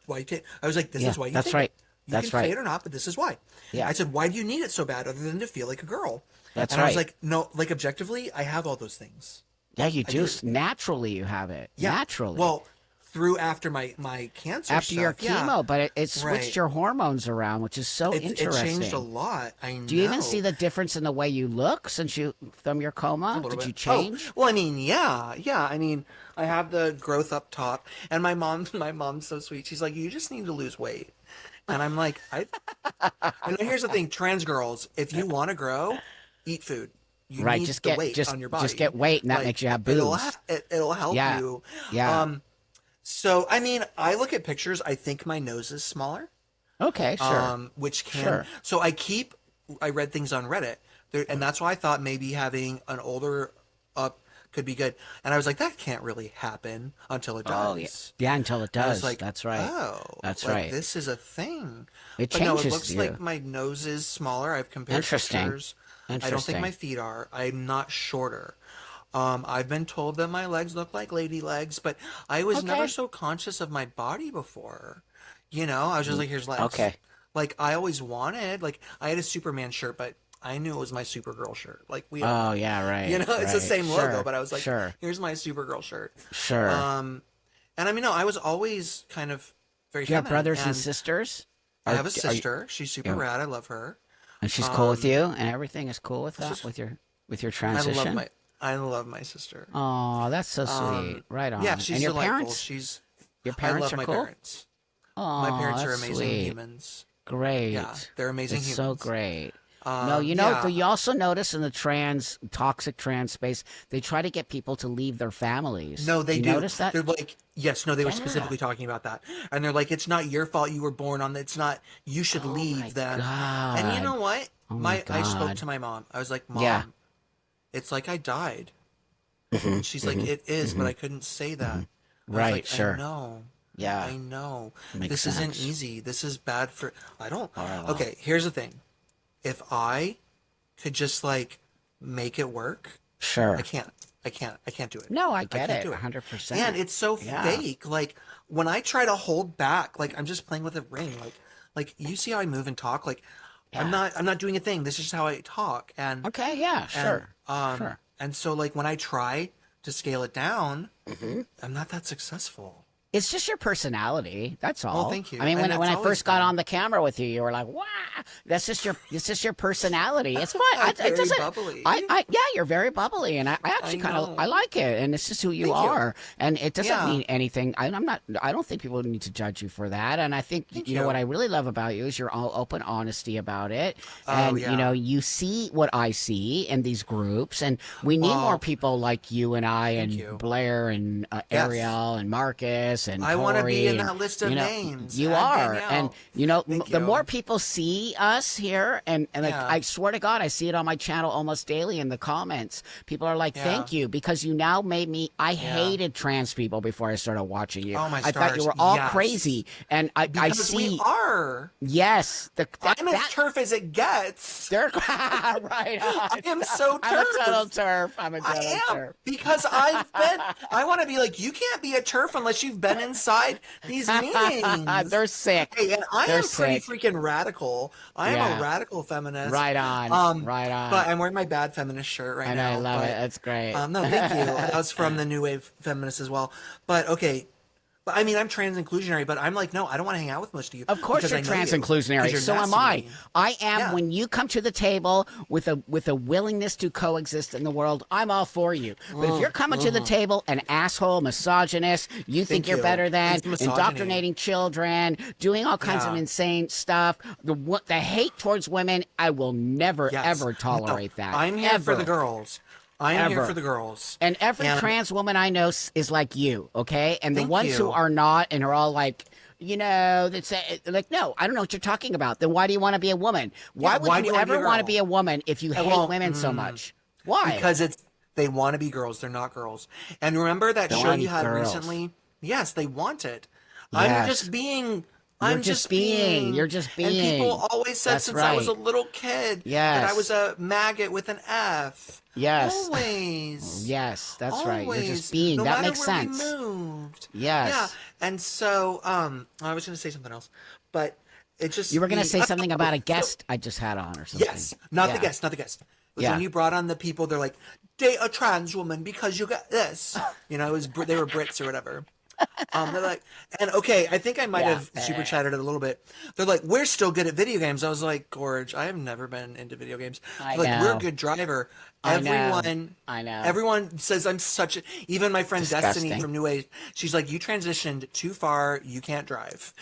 Speaker 1: why you take. I was like, this
Speaker 2: Yeah,
Speaker 1: is why you
Speaker 2: that's
Speaker 1: take
Speaker 2: right.
Speaker 1: it. You
Speaker 2: That's
Speaker 1: can say
Speaker 2: right.
Speaker 1: it or not, but this is why.
Speaker 2: Yeah,
Speaker 1: I said, why do you need it so bad other than to feel like a girl?
Speaker 2: that's
Speaker 1: And I was
Speaker 2: right.
Speaker 1: like, no, like objectively, I have all those things.
Speaker 2: Yeah, you
Speaker 1: I
Speaker 2: do.
Speaker 1: do.
Speaker 2: Naturally, you have it.
Speaker 1: Yeah.
Speaker 2: Naturally.
Speaker 1: Well, through after my cancer
Speaker 2: After your
Speaker 1: stuff, yeah,
Speaker 2: chemo, but it switched
Speaker 1: right.
Speaker 2: your hormones around, which is so
Speaker 1: It
Speaker 2: interesting.
Speaker 1: changed a lot. I
Speaker 2: Do you even see
Speaker 1: know.
Speaker 2: the difference in the way you look since you from your
Speaker 1: A
Speaker 2: coma?
Speaker 1: little
Speaker 2: Did
Speaker 1: bit.
Speaker 2: you change?
Speaker 1: Oh, well, I mean, yeah. I mean, I have the growth up top, and my mom's so sweet. She's like, you just need to lose weight, and I'm like, And here's the thing, trans girls, if you want to grow, eat food. You
Speaker 2: Right,
Speaker 1: need
Speaker 2: just
Speaker 1: the
Speaker 2: get
Speaker 1: weight
Speaker 2: just
Speaker 1: on your body.
Speaker 2: just get weight, and that
Speaker 1: Like
Speaker 2: makes you have
Speaker 1: it'll
Speaker 2: boobs.
Speaker 1: it'll help
Speaker 2: Yeah,
Speaker 1: you.
Speaker 2: yeah.
Speaker 1: So I mean, I look at pictures. I think my nose is smaller.
Speaker 2: Okay, sure,
Speaker 1: Which can
Speaker 2: sure.
Speaker 1: so I read things on Reddit there, and that's why I thought maybe having an older up could be good. And I was like, that can't really happen until it
Speaker 2: Oh yeah,
Speaker 1: does.
Speaker 2: yeah. Until it
Speaker 1: And I
Speaker 2: does.
Speaker 1: was like,
Speaker 2: That's right.
Speaker 1: oh,
Speaker 2: That's
Speaker 1: like
Speaker 2: right.
Speaker 1: this is a thing.
Speaker 2: It
Speaker 1: But no, it
Speaker 2: changes
Speaker 1: looks
Speaker 2: you.
Speaker 1: like my nose is smaller. I've compared
Speaker 2: Interesting.
Speaker 1: pictures. I don't think
Speaker 2: Interesting.
Speaker 1: my feet are. I'm not shorter. I've been told that my legs look like lady legs, but I was never
Speaker 2: Okay.
Speaker 1: so conscious of my body before. I was just like, here's legs.
Speaker 2: Okay.
Speaker 1: Like I always wanted, like I had a Superman shirt, but I knew it was my Supergirl shirt. Like we,
Speaker 2: Oh yeah, right.
Speaker 1: it's the
Speaker 2: right.
Speaker 1: same
Speaker 2: Sure,
Speaker 1: logo, but I was like,
Speaker 2: sure,
Speaker 1: here's my Supergirl shirt.
Speaker 2: sure.
Speaker 1: And I mean, no, I was always kind of very
Speaker 2: Do you have
Speaker 1: feminine,
Speaker 2: brothers and
Speaker 1: and
Speaker 2: sisters?
Speaker 1: I have a
Speaker 2: Are you-
Speaker 1: sister. She's super
Speaker 2: yeah.
Speaker 1: rad. I love her.
Speaker 2: and she's cool with
Speaker 1: Um,
Speaker 2: you, and everything is cool with that,
Speaker 1: just-
Speaker 2: with your
Speaker 1: I
Speaker 2: transition.
Speaker 1: love my sister.
Speaker 2: Oh, that's so sweet. Right on.
Speaker 1: Yeah, she's
Speaker 2: and your
Speaker 1: delightful.
Speaker 2: parents? Your
Speaker 1: I
Speaker 2: parents
Speaker 1: love
Speaker 2: are
Speaker 1: my
Speaker 2: cool.
Speaker 1: parents.
Speaker 2: Oh,
Speaker 1: My parents are
Speaker 2: that's
Speaker 1: amazing
Speaker 2: sweet.
Speaker 1: humans.
Speaker 2: Great.
Speaker 1: Yeah, they're amazing
Speaker 2: It's
Speaker 1: humans.
Speaker 2: so great. No,
Speaker 1: Yeah.
Speaker 2: you also notice in the toxic trans space, they try to get people to leave their families.
Speaker 1: No, they
Speaker 2: You
Speaker 1: do.
Speaker 2: notice that?
Speaker 1: They're like, yes, no, they were
Speaker 2: Yeah.
Speaker 1: specifically talking about that. And they're like, it's not your fault you were born on, it's not, you should
Speaker 2: Oh
Speaker 1: leave
Speaker 2: my
Speaker 1: them. And you know
Speaker 2: God.
Speaker 1: what?
Speaker 2: Oh my
Speaker 1: I spoke
Speaker 2: God.
Speaker 1: to my mom. I was like,
Speaker 2: Yeah.
Speaker 1: Mom, it's like I died.
Speaker 2: Hmm.
Speaker 1: And she's like,
Speaker 2: Hmm.
Speaker 1: it is, but
Speaker 2: Hmm.
Speaker 1: I couldn't say
Speaker 2: Hmm.
Speaker 1: that. I was
Speaker 2: Right.
Speaker 1: like, I
Speaker 2: Sure.
Speaker 1: know.
Speaker 2: Yeah.
Speaker 1: I know.
Speaker 2: Makes
Speaker 1: This isn't
Speaker 2: sense.
Speaker 1: easy. This is bad for, I don't,
Speaker 2: All right. Well.
Speaker 1: okay, here's the thing. If I could just like make it work, I
Speaker 2: Sure.
Speaker 1: can't. I can't do it.
Speaker 2: No, I
Speaker 1: I
Speaker 2: get
Speaker 1: can't
Speaker 2: it.
Speaker 1: do it. And
Speaker 2: 100%.
Speaker 1: it's so
Speaker 2: Yeah.
Speaker 1: fake. Like when I try to hold back, like I'm just playing with a ring. Like you see how I move and talk? Like
Speaker 2: Yeah.
Speaker 1: I'm not doing a thing. This is just how I talk.
Speaker 2: Okay. Yeah.
Speaker 1: And
Speaker 2: Sure. Sure.
Speaker 1: and so like when I try to scale it down,
Speaker 2: Hmm.
Speaker 1: I'm not that successful.
Speaker 2: It's just your personality. That's
Speaker 1: Well,
Speaker 2: all.
Speaker 1: thank
Speaker 2: I
Speaker 1: you.
Speaker 2: mean,
Speaker 1: And
Speaker 2: when
Speaker 1: it's
Speaker 2: I
Speaker 1: always
Speaker 2: first got
Speaker 1: been.
Speaker 2: on the camera with you, you were like, "Wow, that's just your personality." It's fun.
Speaker 1: I'm
Speaker 2: It
Speaker 1: very
Speaker 2: doesn't.
Speaker 1: bubbly.
Speaker 2: Yeah, you're very bubbly, and I
Speaker 1: I
Speaker 2: actually kind of I
Speaker 1: know.
Speaker 2: like it, and it's just who you
Speaker 1: Thank you.
Speaker 2: are, and it doesn't
Speaker 1: Yeah.
Speaker 2: mean anything. I'm not. I don't think people need to judge you for that, and I think
Speaker 1: Thank
Speaker 2: you know what I
Speaker 1: you.
Speaker 2: really love about you is your all open honesty about it,
Speaker 1: Oh
Speaker 2: and
Speaker 1: yeah.
Speaker 2: you see what I see in these groups, and we need more
Speaker 1: Well,
Speaker 2: people like you and I
Speaker 1: thank
Speaker 2: and
Speaker 1: you.
Speaker 2: Blair and
Speaker 1: Yes.
Speaker 2: Ariel and Marcus and
Speaker 1: I want to be
Speaker 2: Tori
Speaker 1: in
Speaker 2: and
Speaker 1: that list of names.
Speaker 2: you
Speaker 1: Add
Speaker 2: are, and
Speaker 1: Danielle. Thank
Speaker 2: the more
Speaker 1: you.
Speaker 2: people see us here, and like
Speaker 1: Yeah.
Speaker 2: I swear to God, I see it on my channel almost daily in the comments. People are like,
Speaker 1: Yeah.
Speaker 2: "Thank you," because you now made me. I
Speaker 1: Yeah.
Speaker 2: hated trans people before I started watching you.
Speaker 1: Oh my
Speaker 2: I thought you
Speaker 1: stars.
Speaker 2: were all
Speaker 1: Yes.
Speaker 2: crazy, and I
Speaker 1: Because we
Speaker 2: see.
Speaker 1: are.
Speaker 2: Yes,
Speaker 1: I'm as
Speaker 2: that
Speaker 1: turf as it gets.
Speaker 2: they're right
Speaker 1: I
Speaker 2: on.
Speaker 1: am so
Speaker 2: I'm a total
Speaker 1: turf.
Speaker 2: turf. I'm a total
Speaker 1: I am.
Speaker 2: turf.
Speaker 1: Because I want to be like, you can't be a turf unless you've been inside these meetings.
Speaker 2: They're sick.
Speaker 1: Hey, and I
Speaker 2: They're
Speaker 1: am pretty
Speaker 2: sick.
Speaker 1: freaking radical. I am a
Speaker 2: Yeah.
Speaker 1: radical feminist.
Speaker 2: Right on.
Speaker 1: Um,
Speaker 2: Right
Speaker 1: but
Speaker 2: on.
Speaker 1: I'm wearing my bad feminist shirt right
Speaker 2: And I
Speaker 1: now.
Speaker 2: love it.
Speaker 1: But
Speaker 2: That's great.
Speaker 1: no, thank you. That was from the new wave feminists as well. But okay, but I mean, I'm trans inclusionary, but I'm like, no, I don't want to hang out with most of you
Speaker 2: Of course
Speaker 1: because
Speaker 2: you're
Speaker 1: I know
Speaker 2: trans
Speaker 1: you because
Speaker 2: inclusionary.
Speaker 1: you're
Speaker 2: So am
Speaker 1: nasty to
Speaker 2: I.
Speaker 1: me.
Speaker 2: I am
Speaker 1: Yeah.
Speaker 2: when you come to the table with a willingness to coexist in the world, I'm all for you. But if you're coming to the table an asshole, misogynist, you think
Speaker 1: Thank
Speaker 2: you're
Speaker 1: you.
Speaker 2: better than
Speaker 1: It's misogyny.
Speaker 2: indoctrinating children, doing all kinds of
Speaker 1: Yeah.
Speaker 2: insane stuff, the hate towards women, I will never
Speaker 1: Yes.
Speaker 2: ever
Speaker 1: No,
Speaker 2: tolerate that.
Speaker 1: I'm here for the
Speaker 2: Ever.
Speaker 1: girls. I'm here for
Speaker 2: Ever.
Speaker 1: the girls.
Speaker 2: And every
Speaker 1: And
Speaker 2: trans woman I know is like you, okay? And the
Speaker 1: thank
Speaker 2: ones who
Speaker 1: you.
Speaker 2: are not and are all like, that say like, no, I don't know what you're talking about. Then why do you want to be a woman? Why
Speaker 1: Yeah,
Speaker 2: would
Speaker 1: why do
Speaker 2: you
Speaker 1: you want to be
Speaker 2: ever
Speaker 1: a
Speaker 2: want to be
Speaker 1: girl?
Speaker 2: a woman if you hate
Speaker 1: Well,
Speaker 2: women so much? Why?
Speaker 1: because they want to be girls. They're not girls. And remember that
Speaker 2: They
Speaker 1: show
Speaker 2: want to
Speaker 1: you
Speaker 2: be
Speaker 1: had
Speaker 2: girls.
Speaker 1: recently? Yes, they want it. I'm
Speaker 2: Yes.
Speaker 1: just being.
Speaker 2: You're
Speaker 1: I'm
Speaker 2: just
Speaker 1: just
Speaker 2: being.
Speaker 1: being.
Speaker 2: You're just
Speaker 1: And people
Speaker 2: being.
Speaker 1: always said
Speaker 2: That's
Speaker 1: since I was
Speaker 2: right.
Speaker 1: a little kid that I was
Speaker 2: Yes.
Speaker 1: a maggot with an F.
Speaker 2: Yes.
Speaker 1: Always.
Speaker 2: Yes, that's right. You're just
Speaker 1: Always.
Speaker 2: being.
Speaker 1: No
Speaker 2: That
Speaker 1: matter
Speaker 2: makes
Speaker 1: where we
Speaker 2: sense.
Speaker 1: moved. Yeah.
Speaker 2: Yes.
Speaker 1: And so, I was going to say something else, but it just
Speaker 2: You were going to
Speaker 1: the
Speaker 2: say something about a
Speaker 1: so
Speaker 2: guest I just had on or something.
Speaker 1: yes, not the
Speaker 2: Yeah.
Speaker 1: guest, not the guest. It was
Speaker 2: Yeah.
Speaker 1: when you brought on the people. They're like, date a trans woman because you got this. You know, it was they were Brits or whatever. They're like, and okay, I think I might
Speaker 2: Yeah.
Speaker 1: have super chatted it a little bit. They're like, we're still good at video games. I was like, Gorge, I have never been into video games.
Speaker 2: I
Speaker 1: They're like, we're a
Speaker 2: know.
Speaker 1: good driver.
Speaker 2: I know.
Speaker 1: Everyone,
Speaker 2: I know.
Speaker 1: everyone says I'm such a. Even my friend Destiny
Speaker 2: Disgusting.
Speaker 1: from New Wave, she's like, you transitioned too far. You can't drive.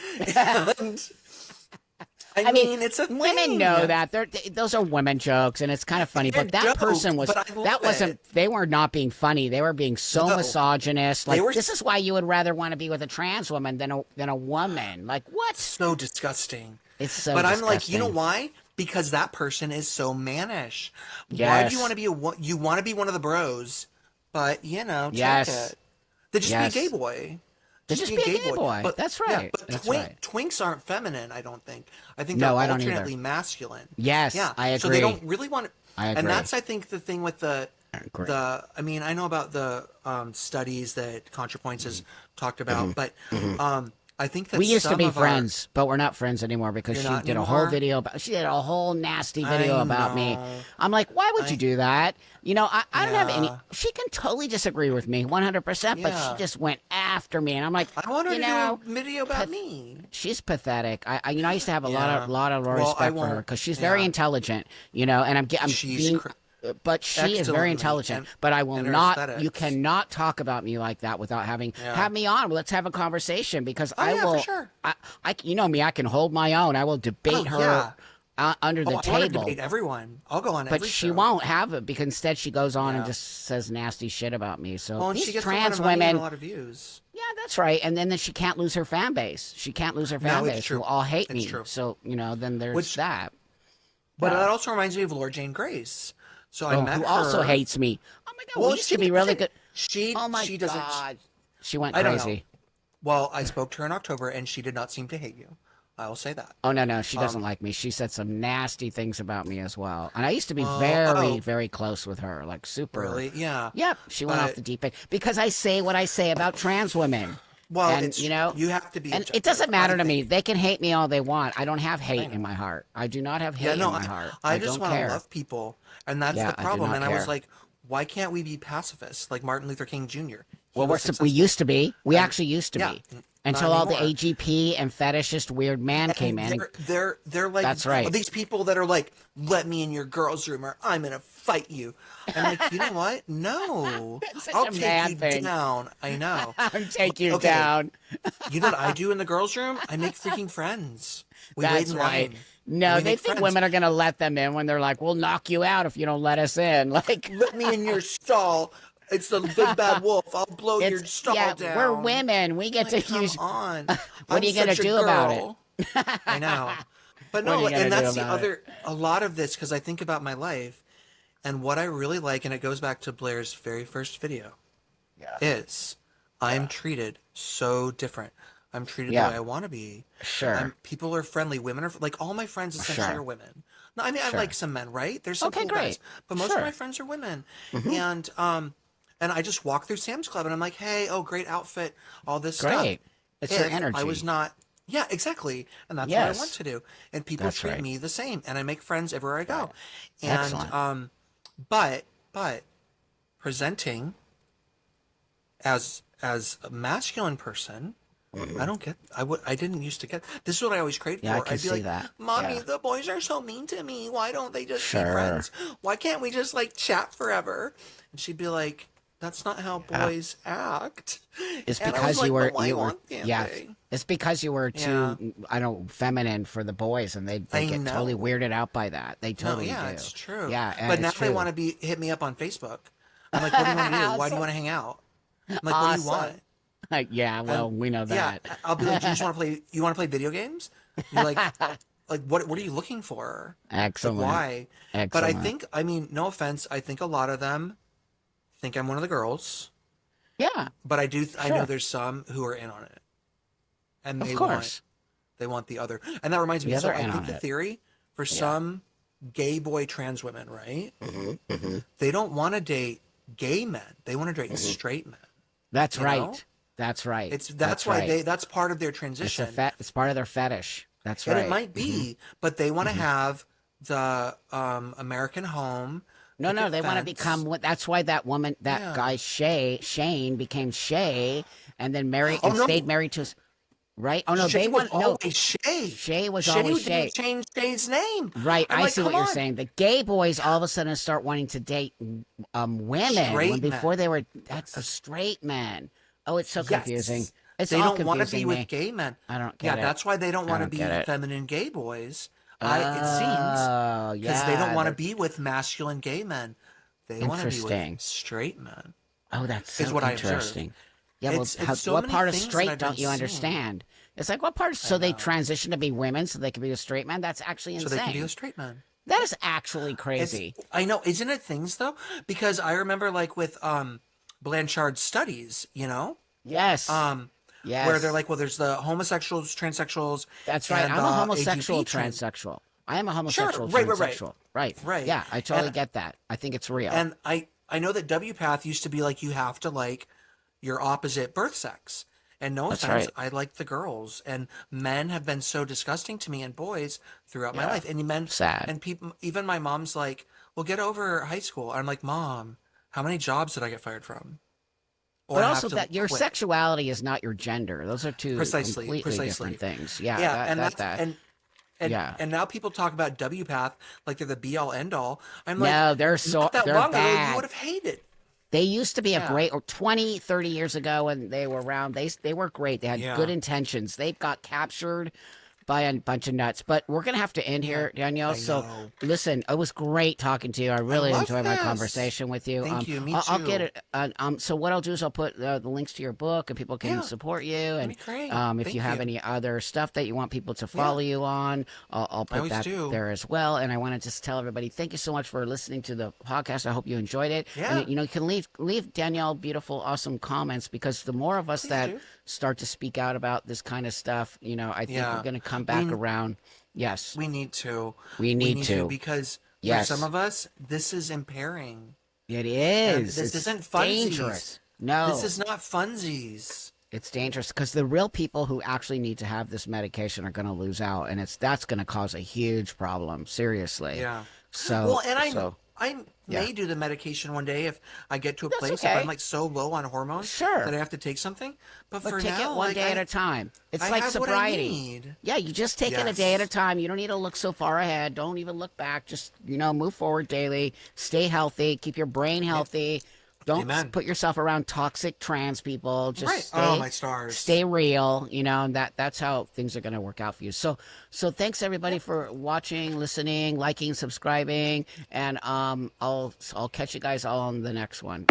Speaker 1: And, I mean, it's a
Speaker 2: women
Speaker 1: thing.
Speaker 2: know that. Those are women jokes, and it's kind of funny.
Speaker 1: They're
Speaker 2: But that
Speaker 1: jokes,
Speaker 2: person was
Speaker 1: but I love
Speaker 2: that wasn't.
Speaker 1: it.
Speaker 2: They were not being funny. They were being so
Speaker 1: No.
Speaker 2: misogynist.
Speaker 1: They
Speaker 2: Like
Speaker 1: were
Speaker 2: this is why you would rather want to be with a trans woman than a woman. Like what?
Speaker 1: so disgusting.
Speaker 2: It's so.
Speaker 1: But I'm like, you know
Speaker 2: disgusting.
Speaker 1: why? Because that person is so mannish. Why do you
Speaker 2: Yes.
Speaker 1: want to be you want to be one of the bros, but take
Speaker 2: Yes.
Speaker 1: it. Then just
Speaker 2: Yes.
Speaker 1: be a gay boy.
Speaker 2: Just be a gay boy.
Speaker 1: But
Speaker 2: That's
Speaker 1: yeah,
Speaker 2: right.
Speaker 1: but
Speaker 2: That's
Speaker 1: twink,
Speaker 2: right.
Speaker 1: twinks aren't feminine, I don't think. I think
Speaker 2: No,
Speaker 1: they're
Speaker 2: I don't either.
Speaker 1: alternately masculine.
Speaker 2: Yes,
Speaker 1: Yeah.
Speaker 2: I
Speaker 1: So they
Speaker 2: agree.
Speaker 1: don't really want to
Speaker 2: I
Speaker 1: and
Speaker 2: agree.
Speaker 1: that's I think the thing with
Speaker 2: Agree.
Speaker 1: I mean, I know about the studies that ContraPoints has talked
Speaker 2: Mm-hmm.
Speaker 1: about, but I think that
Speaker 2: We used to
Speaker 1: some
Speaker 2: be
Speaker 1: of our
Speaker 2: friends, but we're not friends anymore because
Speaker 1: You're
Speaker 2: she
Speaker 1: not
Speaker 2: did a whole
Speaker 1: anymore?
Speaker 2: video about. She did a whole nasty video
Speaker 1: I
Speaker 2: about me.
Speaker 1: know.
Speaker 2: I'm like, why would you do that? I don't have any.
Speaker 1: Yeah.
Speaker 2: She can totally disagree with me 100%, but
Speaker 1: Yeah.
Speaker 2: she just went after me, and I'm like,
Speaker 1: I want her
Speaker 2: you
Speaker 1: to
Speaker 2: know,
Speaker 1: do a video about me.
Speaker 2: she's pathetic. I used to have a
Speaker 1: Yeah.
Speaker 2: lot of
Speaker 1: Well, I
Speaker 2: respect for her
Speaker 1: won't-
Speaker 2: because she's very
Speaker 1: yeah.
Speaker 2: intelligent, and I'm
Speaker 1: She's
Speaker 2: being.
Speaker 1: cr-
Speaker 2: But she is
Speaker 1: excellently,
Speaker 2: very intelligent.
Speaker 1: and-
Speaker 2: But I will
Speaker 1: and her
Speaker 2: not.
Speaker 1: aesthetics.
Speaker 2: You cannot talk about me like that without
Speaker 1: Yeah.
Speaker 2: have me on. Let's have a conversation because
Speaker 1: Oh,
Speaker 2: I
Speaker 1: yeah, for
Speaker 2: will.
Speaker 1: sure.
Speaker 2: You know me. I can hold my own. I will debate
Speaker 1: Oh,
Speaker 2: her
Speaker 1: yeah.
Speaker 2: under the
Speaker 1: Oh, I want to
Speaker 2: table.
Speaker 1: debate everyone. I'll go on
Speaker 2: But
Speaker 1: every
Speaker 2: she
Speaker 1: show.
Speaker 2: won't have it because instead she goes on and
Speaker 1: Yeah.
Speaker 2: just says nasty shit about me. So
Speaker 1: Well, and she
Speaker 2: these
Speaker 1: gets a lot
Speaker 2: trans
Speaker 1: of money and a
Speaker 2: women,
Speaker 1: lot of views.
Speaker 2: yeah, that's right. And then she can't lose her fan base. She can't lose her fan
Speaker 1: No, it's
Speaker 2: base who
Speaker 1: true.
Speaker 2: all hate
Speaker 1: It's
Speaker 2: me.
Speaker 1: true.
Speaker 2: So, then there's
Speaker 1: Which,
Speaker 2: that.
Speaker 1: but
Speaker 2: Yeah.
Speaker 1: that also reminds me of Lord Jane Grace. So I
Speaker 2: Oh,
Speaker 1: met
Speaker 2: who also
Speaker 1: her.
Speaker 2: hates me. Oh my God, we
Speaker 1: Well,
Speaker 2: used to be really good. Oh my
Speaker 1: she doesn't.
Speaker 2: God. She went
Speaker 1: I don't know.
Speaker 2: crazy.
Speaker 1: Well, I spoke to her in October, and she did not seem to hate you. I will say that.
Speaker 2: Oh, no, she doesn't
Speaker 1: Um.
Speaker 2: like me. She said some nasty things about me as well. And I used to be
Speaker 1: Oh.
Speaker 2: very,
Speaker 1: Oh.
Speaker 2: very close with her, like super.
Speaker 1: Really? Yeah.
Speaker 2: Yep, she went off
Speaker 1: But
Speaker 2: the deep end because I say what I say about trans women.
Speaker 1: well,
Speaker 2: And,
Speaker 1: it's you have to be
Speaker 2: and it
Speaker 1: objective.
Speaker 2: doesn't
Speaker 1: I
Speaker 2: matter to me.
Speaker 1: think.
Speaker 2: They can hate me all they want. I don't have
Speaker 1: I
Speaker 2: hate in
Speaker 1: know.
Speaker 2: my heart. I do not have
Speaker 1: Yeah.
Speaker 2: hate in
Speaker 1: No.
Speaker 2: my heart.
Speaker 1: I
Speaker 2: I
Speaker 1: just
Speaker 2: don't
Speaker 1: want to
Speaker 2: care.
Speaker 1: love people, and that's
Speaker 2: Yeah,
Speaker 1: the
Speaker 2: I do
Speaker 1: problem.
Speaker 2: not
Speaker 1: And I was
Speaker 2: care.
Speaker 1: like, why can't we be pacifists like Martin Luther King Jr.? He
Speaker 2: Well,
Speaker 1: was
Speaker 2: we
Speaker 1: successful,
Speaker 2: used to be. We
Speaker 1: and
Speaker 2: actually used to
Speaker 1: yeah,
Speaker 2: be.
Speaker 1: not
Speaker 2: Until all the
Speaker 1: anymore.
Speaker 2: AGP and fetishist weird man came
Speaker 1: And
Speaker 2: in.
Speaker 1: they're like
Speaker 2: That's right.
Speaker 1: these people that are like, let me in your girls' room or I'm gonna fight you. I'm like, you know what? No,
Speaker 2: It's such
Speaker 1: I'll
Speaker 2: a
Speaker 1: take
Speaker 2: man
Speaker 1: you
Speaker 2: thing.
Speaker 1: down. I know.
Speaker 2: I'll take you
Speaker 1: Okay,
Speaker 2: down.
Speaker 1: you know what I do in the girls' room? I make freaking friends. We wait
Speaker 2: That's
Speaker 1: in
Speaker 2: right.
Speaker 1: line and
Speaker 2: No,
Speaker 1: we
Speaker 2: they
Speaker 1: make
Speaker 2: think
Speaker 1: friends.
Speaker 2: women are going to let them in when they're like, we'll knock you out if you don't let us in. Like,
Speaker 1: Let me in your stall. It's the big bad wolf. I'll blow your stall
Speaker 2: yeah, we're
Speaker 1: down.
Speaker 2: women. We get to
Speaker 1: Like, come
Speaker 2: use.
Speaker 1: on.
Speaker 2: What are
Speaker 1: I'm
Speaker 2: you going to
Speaker 1: such a
Speaker 2: do about it?
Speaker 1: girl. I know. But
Speaker 2: What are
Speaker 1: no,
Speaker 2: you going to
Speaker 1: and
Speaker 2: do
Speaker 1: that's the
Speaker 2: about it?
Speaker 1: other, a lot of this, because I think about my life, and what I really like, and it goes back to Blair's very first video,
Speaker 2: Yeah.
Speaker 1: is I'm
Speaker 2: Yeah.
Speaker 1: treated so different. I'm treated the
Speaker 2: Yeah.
Speaker 1: way I want to be.
Speaker 2: Sure.
Speaker 1: People are friendly. Women are, like, all my friends essentially
Speaker 2: Sure.
Speaker 1: are women. No, I mean, I
Speaker 2: Sure.
Speaker 1: like some men, right? There's some
Speaker 2: Okay,
Speaker 1: cool guys,
Speaker 2: great.
Speaker 1: but most of my
Speaker 2: Sure.
Speaker 1: friends are women.
Speaker 2: Hmm.
Speaker 1: And I just walk through Sam's Club and I'm like, hey, oh, great outfit, all this stuff.
Speaker 2: Great. It's your
Speaker 1: If I was
Speaker 2: energy.
Speaker 1: not, yeah, exactly. And that's what I want
Speaker 2: Yes.
Speaker 1: to do. And people
Speaker 2: That's
Speaker 1: treat
Speaker 2: right.
Speaker 1: me the same and I make friends everywhere I
Speaker 2: Right.
Speaker 1: go. And,
Speaker 2: Excellent.
Speaker 1: but presenting as a masculine person, I didn't used to get, this is what I always craved
Speaker 2: Yeah, I
Speaker 1: for.
Speaker 2: can
Speaker 1: I'd be
Speaker 2: see
Speaker 1: like,
Speaker 2: that.
Speaker 1: Mommy,
Speaker 2: Yeah.
Speaker 1: the boys are so mean to me. Why don't they just be
Speaker 2: Sure.
Speaker 1: friends? Why can't we just like chat forever? And she'd be like, that's not how
Speaker 2: Yeah.
Speaker 1: boys act.
Speaker 2: It's
Speaker 1: And I was
Speaker 2: because
Speaker 1: like, but why
Speaker 2: you were
Speaker 1: can't
Speaker 2: yeah.
Speaker 1: they?
Speaker 2: It's because you were
Speaker 1: Yeah,
Speaker 2: too I don't feminine for the boys, and they
Speaker 1: I
Speaker 2: get totally
Speaker 1: know.
Speaker 2: weirded out by that. They
Speaker 1: No,
Speaker 2: totally
Speaker 1: yeah,
Speaker 2: do.
Speaker 1: it's true.
Speaker 2: Yeah,
Speaker 1: But now
Speaker 2: it's
Speaker 1: they
Speaker 2: true.
Speaker 1: want to hit me up on Facebook. I'm like, what do you want to do? Why do you
Speaker 2: Awesome.
Speaker 1: want to hang out? I'm like, what do you
Speaker 2: Awesome.
Speaker 1: want?
Speaker 2: Yeah,
Speaker 1: And
Speaker 2: well, we know
Speaker 1: yeah,
Speaker 2: that.
Speaker 1: I'll be like, do you just want to play? You want to play video games? You're like what are you looking for? Like
Speaker 2: Excellent.
Speaker 1: why? But I
Speaker 2: Excellent.
Speaker 1: think, I mean, no offense, I think a lot of them think I'm one of the girls.
Speaker 2: Yeah,
Speaker 1: But I know
Speaker 2: sure.
Speaker 1: there's some who are in on it, and
Speaker 2: Of course.
Speaker 1: they want the other. And that reminds me.
Speaker 2: The
Speaker 1: So
Speaker 2: other
Speaker 1: I
Speaker 2: end
Speaker 1: think
Speaker 2: on
Speaker 1: the
Speaker 2: it.
Speaker 1: theory for
Speaker 2: Yeah.
Speaker 1: some gay boy trans women, right?
Speaker 2: Hmm.
Speaker 1: They don't want to date gay men. They want to date
Speaker 2: Hmm.
Speaker 1: straight men.
Speaker 2: That's
Speaker 1: You know,
Speaker 2: right. That's right.
Speaker 1: that's
Speaker 2: That's
Speaker 1: why
Speaker 2: right.
Speaker 1: that's part of their transition.
Speaker 2: It's part of their fetish. That's
Speaker 1: And it
Speaker 2: right.
Speaker 1: might
Speaker 2: Hmm.
Speaker 1: be, but they want to
Speaker 2: Hmm.
Speaker 1: have the American home,
Speaker 2: No,
Speaker 1: picket
Speaker 2: they want to
Speaker 1: fence.
Speaker 2: become. That's why that woman, that
Speaker 1: Yeah.
Speaker 2: guy Shane became Shay, and then married
Speaker 1: Oh
Speaker 2: and
Speaker 1: no,
Speaker 2: stayed married to. Right? Oh no,
Speaker 1: Shay
Speaker 2: they
Speaker 1: was
Speaker 2: want no.
Speaker 1: always Shay.
Speaker 2: Shay was
Speaker 1: Shay
Speaker 2: always
Speaker 1: didn't
Speaker 2: Shay.
Speaker 1: change Shay's name.
Speaker 2: Right,
Speaker 1: I'm
Speaker 2: I
Speaker 1: like,
Speaker 2: see what
Speaker 1: come
Speaker 2: you're
Speaker 1: on,
Speaker 2: saying. The gay boys all of a sudden start wanting to date women when
Speaker 1: straight
Speaker 2: before
Speaker 1: men.
Speaker 2: they were that's a straight man. Oh, it's so confusing.
Speaker 1: Yes,
Speaker 2: It's
Speaker 1: they
Speaker 2: all
Speaker 1: don't want to be
Speaker 2: confusing
Speaker 1: with
Speaker 2: me.
Speaker 1: gay men.
Speaker 2: I don't
Speaker 1: Yeah,
Speaker 2: get it.
Speaker 1: that's why they don't
Speaker 2: I
Speaker 1: want to
Speaker 2: don't get
Speaker 1: be
Speaker 2: it.
Speaker 1: feminine gay boys. It seems
Speaker 2: Oh,
Speaker 1: because they don't
Speaker 2: yeah.
Speaker 1: want to be with masculine gay men. They want to be with
Speaker 2: Interesting.
Speaker 1: straight men.
Speaker 2: Oh, that's
Speaker 1: Is
Speaker 2: so
Speaker 1: what I observe.
Speaker 2: interesting. Yeah, well,
Speaker 1: It's so
Speaker 2: what
Speaker 1: many
Speaker 2: part of
Speaker 1: things that
Speaker 2: straight
Speaker 1: I've been
Speaker 2: don't you
Speaker 1: seeing.
Speaker 2: understand? It's like what part?
Speaker 1: I
Speaker 2: So they
Speaker 1: know.
Speaker 2: transition to be women so they can be a straight man? That's actually
Speaker 1: So they can be
Speaker 2: insane.
Speaker 1: with straight men.
Speaker 2: That is actually
Speaker 1: It's
Speaker 2: crazy.
Speaker 1: I know, isn't it things though? Because I remember like with Blanchard's studies,
Speaker 2: Yes.
Speaker 1: um where they're
Speaker 2: Yes.
Speaker 1: like, well, there's the homosexuals, transsexuals,
Speaker 2: That's right.
Speaker 1: and
Speaker 2: I'm a
Speaker 1: the
Speaker 2: homosexual
Speaker 1: AGP
Speaker 2: transsexual. I am a
Speaker 1: Sure,
Speaker 2: homosexual
Speaker 1: right,
Speaker 2: transsexual. Right.
Speaker 1: right.
Speaker 2: Yeah, I totally
Speaker 1: And
Speaker 2: get that. I think it's real.
Speaker 1: and I know that W path used to be like you have to like your opposite birth sex. And no
Speaker 2: That's
Speaker 1: offense,
Speaker 2: right.
Speaker 1: I like the girls, and men have been so disgusting to me, and boys throughout my
Speaker 2: Yeah.
Speaker 1: life. And men
Speaker 2: Sad.
Speaker 1: and people, even my mom's like, "Well, get over high school." I'm like, "Mom, how many jobs did I get fired from,
Speaker 2: But
Speaker 1: or have
Speaker 2: also
Speaker 1: to
Speaker 2: that your
Speaker 1: quit?"
Speaker 2: sexuality is not your gender. Those are two
Speaker 1: Precisely,
Speaker 2: completely different
Speaker 1: precisely.
Speaker 2: things. Yeah,
Speaker 1: Yeah,
Speaker 2: that
Speaker 1: and
Speaker 2: that
Speaker 1: that's
Speaker 2: that.
Speaker 1: and
Speaker 2: Yeah.
Speaker 1: and now people talk about W path like they're the be all end all. I'm like,
Speaker 2: No,
Speaker 1: not that
Speaker 2: they're
Speaker 1: long ago, you would
Speaker 2: bad.
Speaker 1: have hated.
Speaker 2: They used to be a
Speaker 1: Yeah,
Speaker 2: great, or 20, 30 years ago when they were around, they were great. They had good
Speaker 1: yeah,
Speaker 2: intentions. They got captured by a bunch of nuts. But we're gonna have to end here, Danielle.
Speaker 1: I
Speaker 2: So
Speaker 1: know.
Speaker 2: listen, it was great talking to you. I really
Speaker 1: love
Speaker 2: enjoyed my
Speaker 1: this.
Speaker 2: conversation with you.
Speaker 1: Thank you. Me
Speaker 2: I'll get
Speaker 1: too.
Speaker 2: it. So what I'll do is I'll put the links to your book, and people can
Speaker 1: Yeah.
Speaker 2: support you.
Speaker 1: That'd
Speaker 2: And
Speaker 1: be great.
Speaker 2: if you
Speaker 1: Thank
Speaker 2: have
Speaker 1: you.
Speaker 2: any other stuff that you want people to
Speaker 1: Yeah.
Speaker 2: follow you on, I'll
Speaker 1: I
Speaker 2: put
Speaker 1: always
Speaker 2: that
Speaker 1: do.
Speaker 2: there as well. And I want to just tell everybody, thank you so much for listening to the podcast. I hope you enjoyed it.
Speaker 1: Yeah.
Speaker 2: And you know, you can leave Danielle beautiful, awesome comments, because the more of us
Speaker 1: Please
Speaker 2: that
Speaker 1: do.
Speaker 2: start to speak out about this kind of stuff, you know, I think we're
Speaker 1: Yeah.
Speaker 2: going to come back
Speaker 1: We
Speaker 2: around. Yes,
Speaker 1: we need to.
Speaker 2: we
Speaker 1: We
Speaker 2: need
Speaker 1: need to
Speaker 2: to.
Speaker 1: because for some
Speaker 2: Yes,
Speaker 1: of us, this is impairing.
Speaker 2: it
Speaker 1: And
Speaker 2: is.
Speaker 1: this
Speaker 2: It's
Speaker 1: isn't funsies.
Speaker 2: dangerous.
Speaker 1: This
Speaker 2: No,
Speaker 1: is not funsies.
Speaker 2: it's dangerous because the real people who actually need to have this medication are going to lose out, and that's going to cause a huge problem. Seriously.
Speaker 1: Yeah.
Speaker 2: So,
Speaker 1: Well, and
Speaker 2: so
Speaker 1: I
Speaker 2: yeah,
Speaker 1: may do the medication one day if I get to a
Speaker 2: that's
Speaker 1: place if I'm
Speaker 2: okay.
Speaker 1: like so low on hormones
Speaker 2: Sure.
Speaker 1: that I have to take something. But
Speaker 2: But
Speaker 1: for
Speaker 2: take it
Speaker 1: now,
Speaker 2: one
Speaker 1: like
Speaker 2: day at a time. It's
Speaker 1: I
Speaker 2: like
Speaker 1: have what I
Speaker 2: sobriety.
Speaker 1: need.
Speaker 2: Yeah, you just take it a day at a
Speaker 1: Yes.
Speaker 2: time. You don't need to look so far ahead. Don't even look back. Just, you know, move forward daily. Stay healthy. Keep your brain
Speaker 1: Yeah.
Speaker 2: healthy. Don't
Speaker 1: Amen.
Speaker 2: put yourself around toxic trans people. Just
Speaker 1: Right. Oh, my stars.
Speaker 2: stay real, you know, and that's how things are going to work out for you. So thanks everybody
Speaker 1: Yep.
Speaker 2: for watching, listening, liking, subscribing, and I'll catch you guys all on the next one.